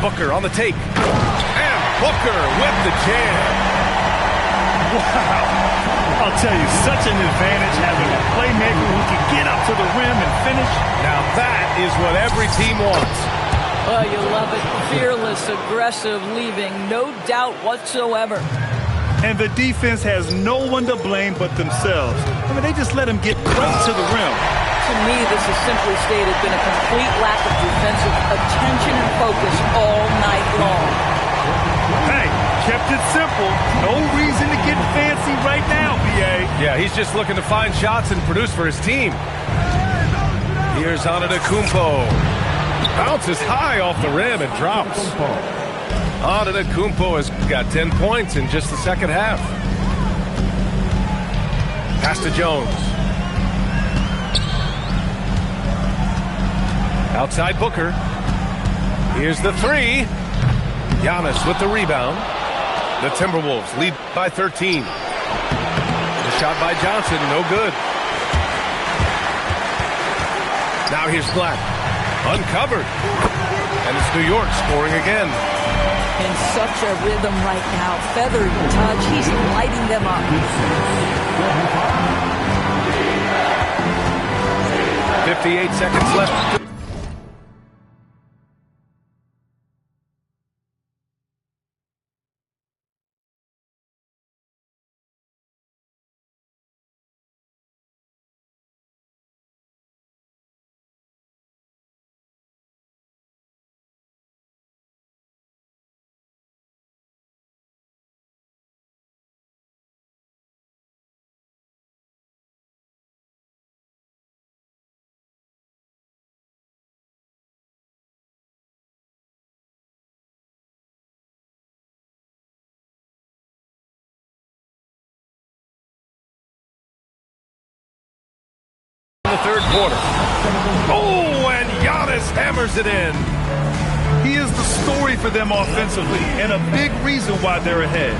Booker on the take. And Booker with the jam. Wow. I'll tell you, such an advantage having a playmaker who can get up to the rim and finish. Now that is what every team wants. Oh, you love it. Fearless, aggressive, leaving no doubt whatsoever. And the defense has no one to blame but themselves. I mean, they just let him get right to the rim. To me, this is simply stated been a complete lack of defensive attention and focus all night long. Hey, kept it simple. No reason to get fancy right now, B.A. Yeah, he's just looking to find shots and produce for his team. Here's Antetokounmpo. Bounces high off the rim and drops. Antetokounmpo has got 10 points in just the second half. Pass to Jones. Outside Booker. Here's the 3. Giannis with the rebound. The Timberwolves lead by 13. The shot by Johnson, no good. Now here's Black. Uncovered. And it's New York scoring again. In such a rhythm right now. Feathery touch. He's lighting them up. 58 seconds left. The third quarter. Oh, and Giannis hammers it in. He is the story for them offensively and a big reason why they're ahead.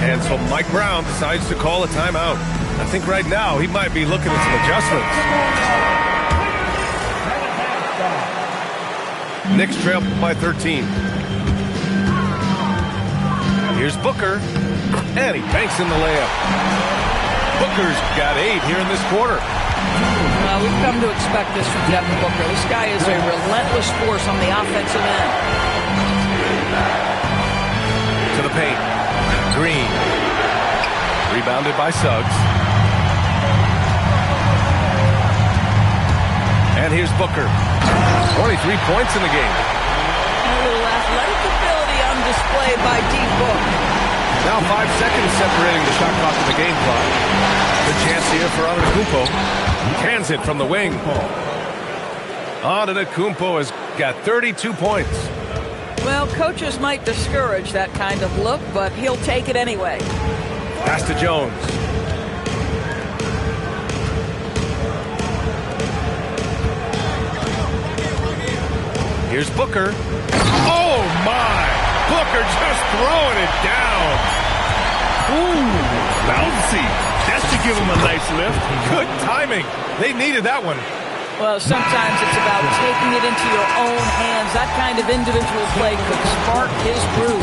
And so Mike Brown decides to call a timeout. I think right now he might be looking at some adjustments. Knicks trail by 13. Here's Booker, and he banks in the layup. Booker's got 8 here in this quarter. Well, we've come to expect this from Devin Booker. This guy is a relentless force on the offensive end. To the paint. Green. Rebounded by Suggs. And here's Booker. 23 points in the game. A little athletic ability on display by D-Book. Now 5 seconds separating the shot clock and the game clock. Good chance here for Antetokounmpo. Cans it from the wing. Antetokounmpo has got 32 points. Well, coaches might discourage that kind of look, but he'll take it anyway. Pass to Jones. Here's Booker. Oh, my! Booker just throwing it down. Ooh, bouncy. That should give him a nice lift. Good timing. They needed that one. Well, sometimes it's about taking it into your own hands. That kind of individual play could spark his groove.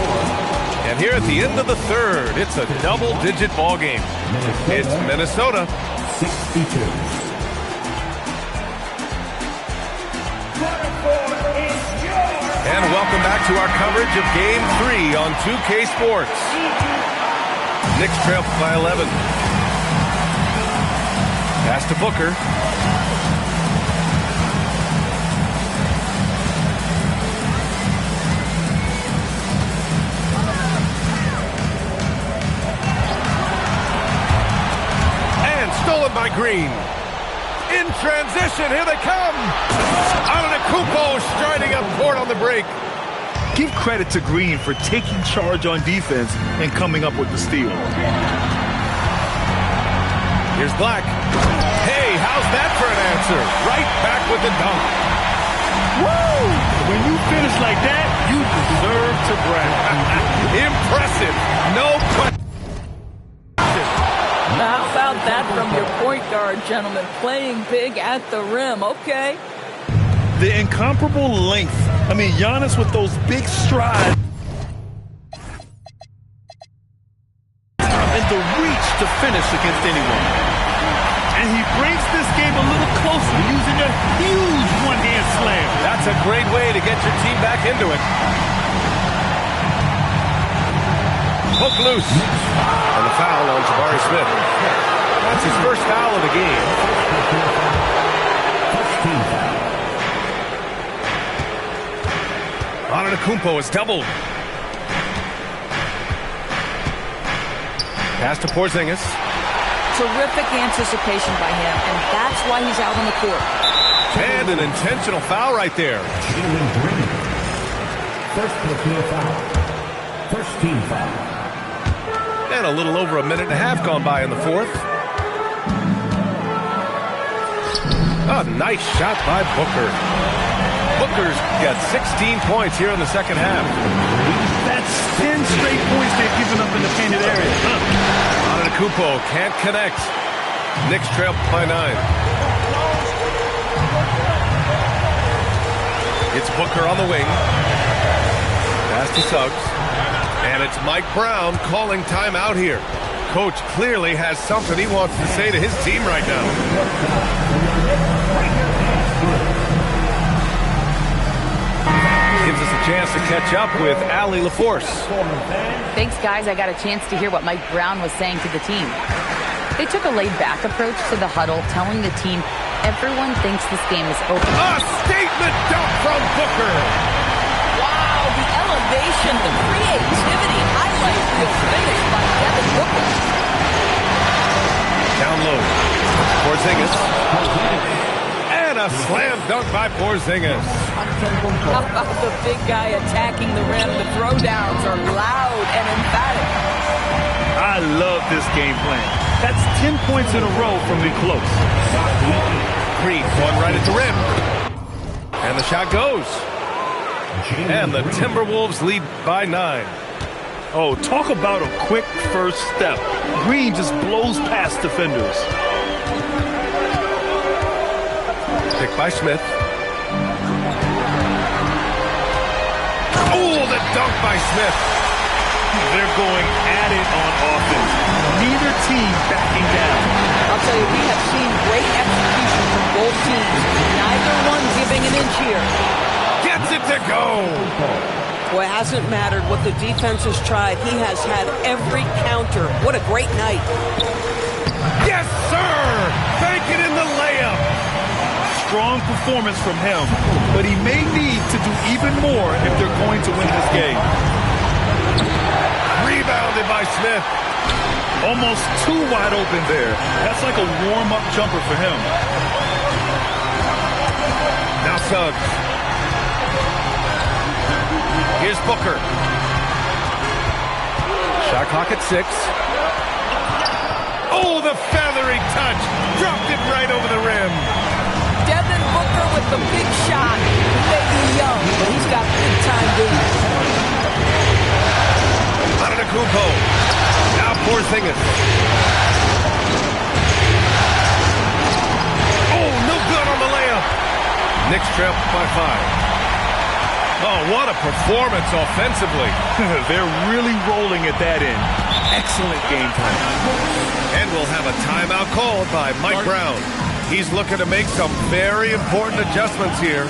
And here at the end of the third, it's a double-digit ball game. It's Minnesota. 62. And welcome back to our coverage of Game 3 on 2K Sports. Knicks trail by 11. Pass to Booker. And stolen by Green. In transition, here they come. Antetokounmpo striding up court on the break. Give credit to Green for taking charge on defense and coming up with the steal. Here's Black. Hey, how's that for an answer? Right back with the dunk. Woo! When you finish like that, you deserve to brag. Impressive. No question. How about that from your point guard, gentlemen? Playing big at the rim. Okay. The incomparable length. I mean, Giannis with those big strides. And the reach to finish against anyone. And he brings this game a little closer using a huge one-hand slam. That's a great way to get your team back into it. Hook loose. And the foul on Jabari Smith. That's his first foul of the game. Antetokounmpo is doubled. Pass to Porzingis. Terrific anticipation by him, and that's why he's out on the court. And an intentional foul right there. First personal foul. First team foul. And a little over a minute and a half gone by in the fourth. A nice shot by Booker. Booker's got 16 points here in the second half. That's 10 straight points they've given up in the painted area. Antetokounmpo can't connect. Knicks trail by 9. It's Booker on the wing. Pass to Suggs. And it's Mike Brown calling timeout here. Coach clearly has something he wants to say to his team right now. Gives us a chance to catch up with Allie LaForce. Thanks, guys. I got a chance to hear what Mike Brown was saying to the team. They took a laid-back approach to the huddle, telling the team everyone thinks this game is over. A statement dunk from Booker. Wow, the elevation, the creativity, highlight reel finish by Devin Booker. Down low. Porzingis. And a slam dunk by Porzingis. How about the big guy attacking the rim? The throwdowns are loud and emphatic. I love this game plan. That's 10 points in a row from me close. Creed, one right at the rim. And the shot goes. And the Timberwolves lead by 9. Oh, talk about a quick first step. Green just blows past defenders. Picked by Smith. Oh, the dunk by Smith. they're going at it on offense. Neither team backing down. I'll tell you, we have seen great execution from both teams. Neither one giving an inch here. Gets it to go. Boy, it hasn't mattered what the defense has tried. He has had every counter. What a great night. Yes, sir! Banking in the layup. Strong performance from him, but he may need to do even more if they're going to win this game. Rebounded by Smith. Almost too wide open there. That's like a warm-up jumper for him. Now Suggs. Here's Booker. Shot clock at 6. Oh, the feathery touch. Dropped it right over the rim. Devin Booker with the big shot. He may be young, but he's got big-time game. Antetokounmpo. Now Porzingis. Oh, no good on the layup. Knicks trail by 5. Oh, what a performance offensively. They're really rolling at that end. Excellent game plan. And we'll have a timeout called by Mike Brown. He's looking to make some very important adjustments here.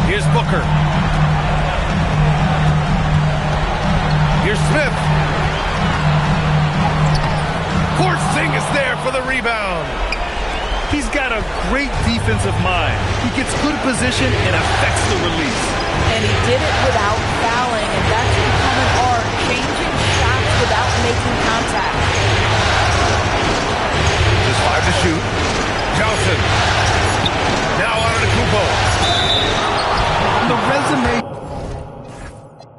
Here's Booker. Here's Smith. Porzingis there for the rebound. He's got a great defensive mind. He gets good position and affects the release. And he did it without fouling, and that's become an art, changing shots without making contact. Just 5 to shoot. Johnson. Now Antetokounmpo. The resume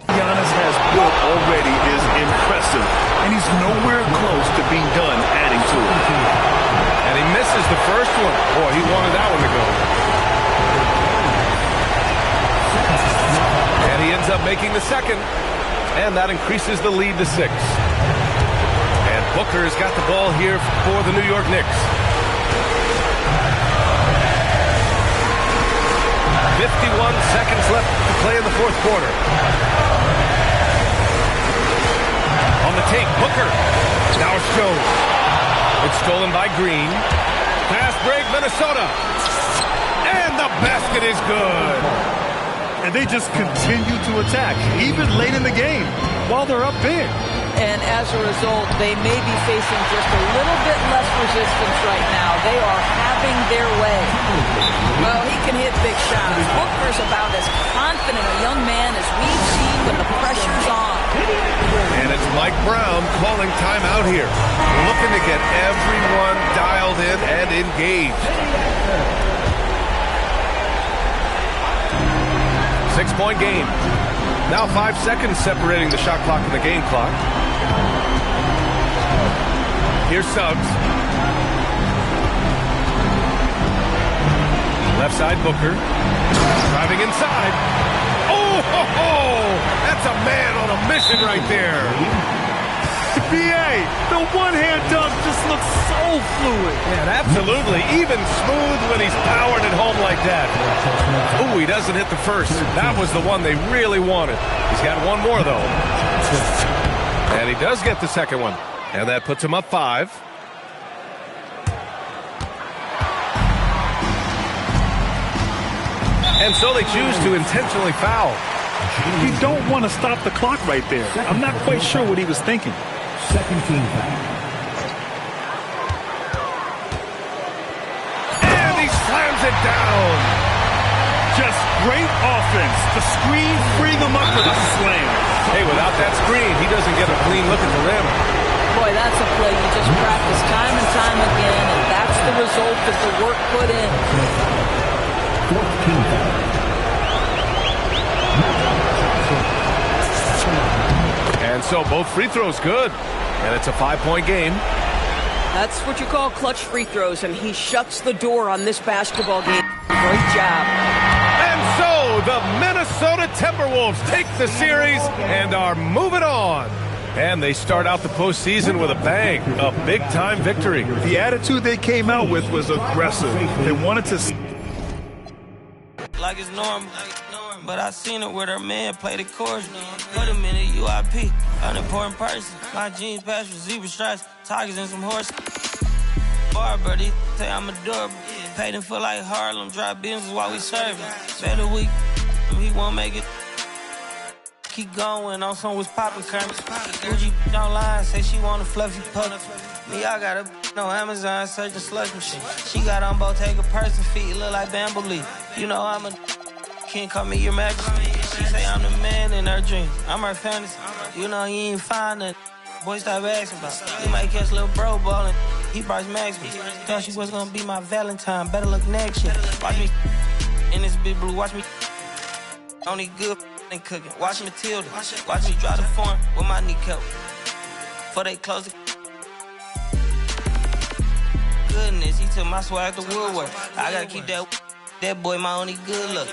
Giannis has built already is impressive, and he's nowhere close to being done adding to it. And he misses the first one. Boy, he wanted that one to go. And he ends up making the second, and that increases the lead to 6. And Booker has got the ball here for the New York Knicks. 51 seconds left to play in the fourth quarter. On the take, Booker. Now it's Jones. It's stolen by Green. Pass break, Minnesota. And the basket is good. And they just continue to attack, even late in the game, while they're up big. And as a result, they may be facing just a little bit less resistance right now. They are having their way. Well, he can hit big shots. Booker's about as confident a young man as we've seen when the pressure's on. And it's Mike Brown calling timeout here. Looking to get everyone dialed in and engaged. 6-point game. Now 5 seconds separating the shot clock and the game clock. Here's Suggs. Left side, Booker. Driving inside. Oh, ho, ho! That's a man on a mission right there. B.A., the one-hand dunk just looks so fluid. Yeah, absolutely. Even smooth when he's powering it home like that. Ooh, he doesn't hit the first. That was the one they really wanted. He's got one more, though. And he does get the second one. And that puts him up 5. And so they choose to intentionally foul. You don't want to stop the clock right there. I'm not quite sure what he was thinking. Second team foul. And he slams it down. Just great offense. The screen freeing him up for the slam. Hey, without that screen, he doesn't get a clean look at the rim. Boy, that's a play you just practice time and time again, and that's the result of the work put in. 14 foul. And so both free throws good. And it's a 5-point game. That's what you call clutch free throws, and he shuts the door on this basketball game. Great job. And so the Minnesota Timberwolves take the series and are moving on. And they start out the postseason with a bang, a big-time victory. The attitude they came out with was aggressive. They wanted to... Like it's normal. But I seen her with her man play the chorus. Put him in a UIP, an important person. My jeans patch with zebra stripes, tigers and some horses. Barber, they say I'm adorable. Paid him for like Harlem, drive business while we serving. Better week, he won't make it. Keep going on some was poppin' current. Gucci online, say she want a fluffy pup. Me, I got a on Amazon searching slush machine. She got on Bottega person feet, look like bamboo leaf. You know I'm a can't call me your majesty. She say I'm the man in her dreams. I'm her fantasy. You know he ain't find nothing. Boy, stop asking about it. You might catch little bro ballin'. He Bryce Maxby. Thought she was gonna be my Valentine. Better look next year. Watch me in this big blue. Watch me only good and cooking. Watch Matilda. Watch me drive the form with my kneecap. Before they close the goodness, he took my swag to Woodward. I gotta keep that boy my only good look.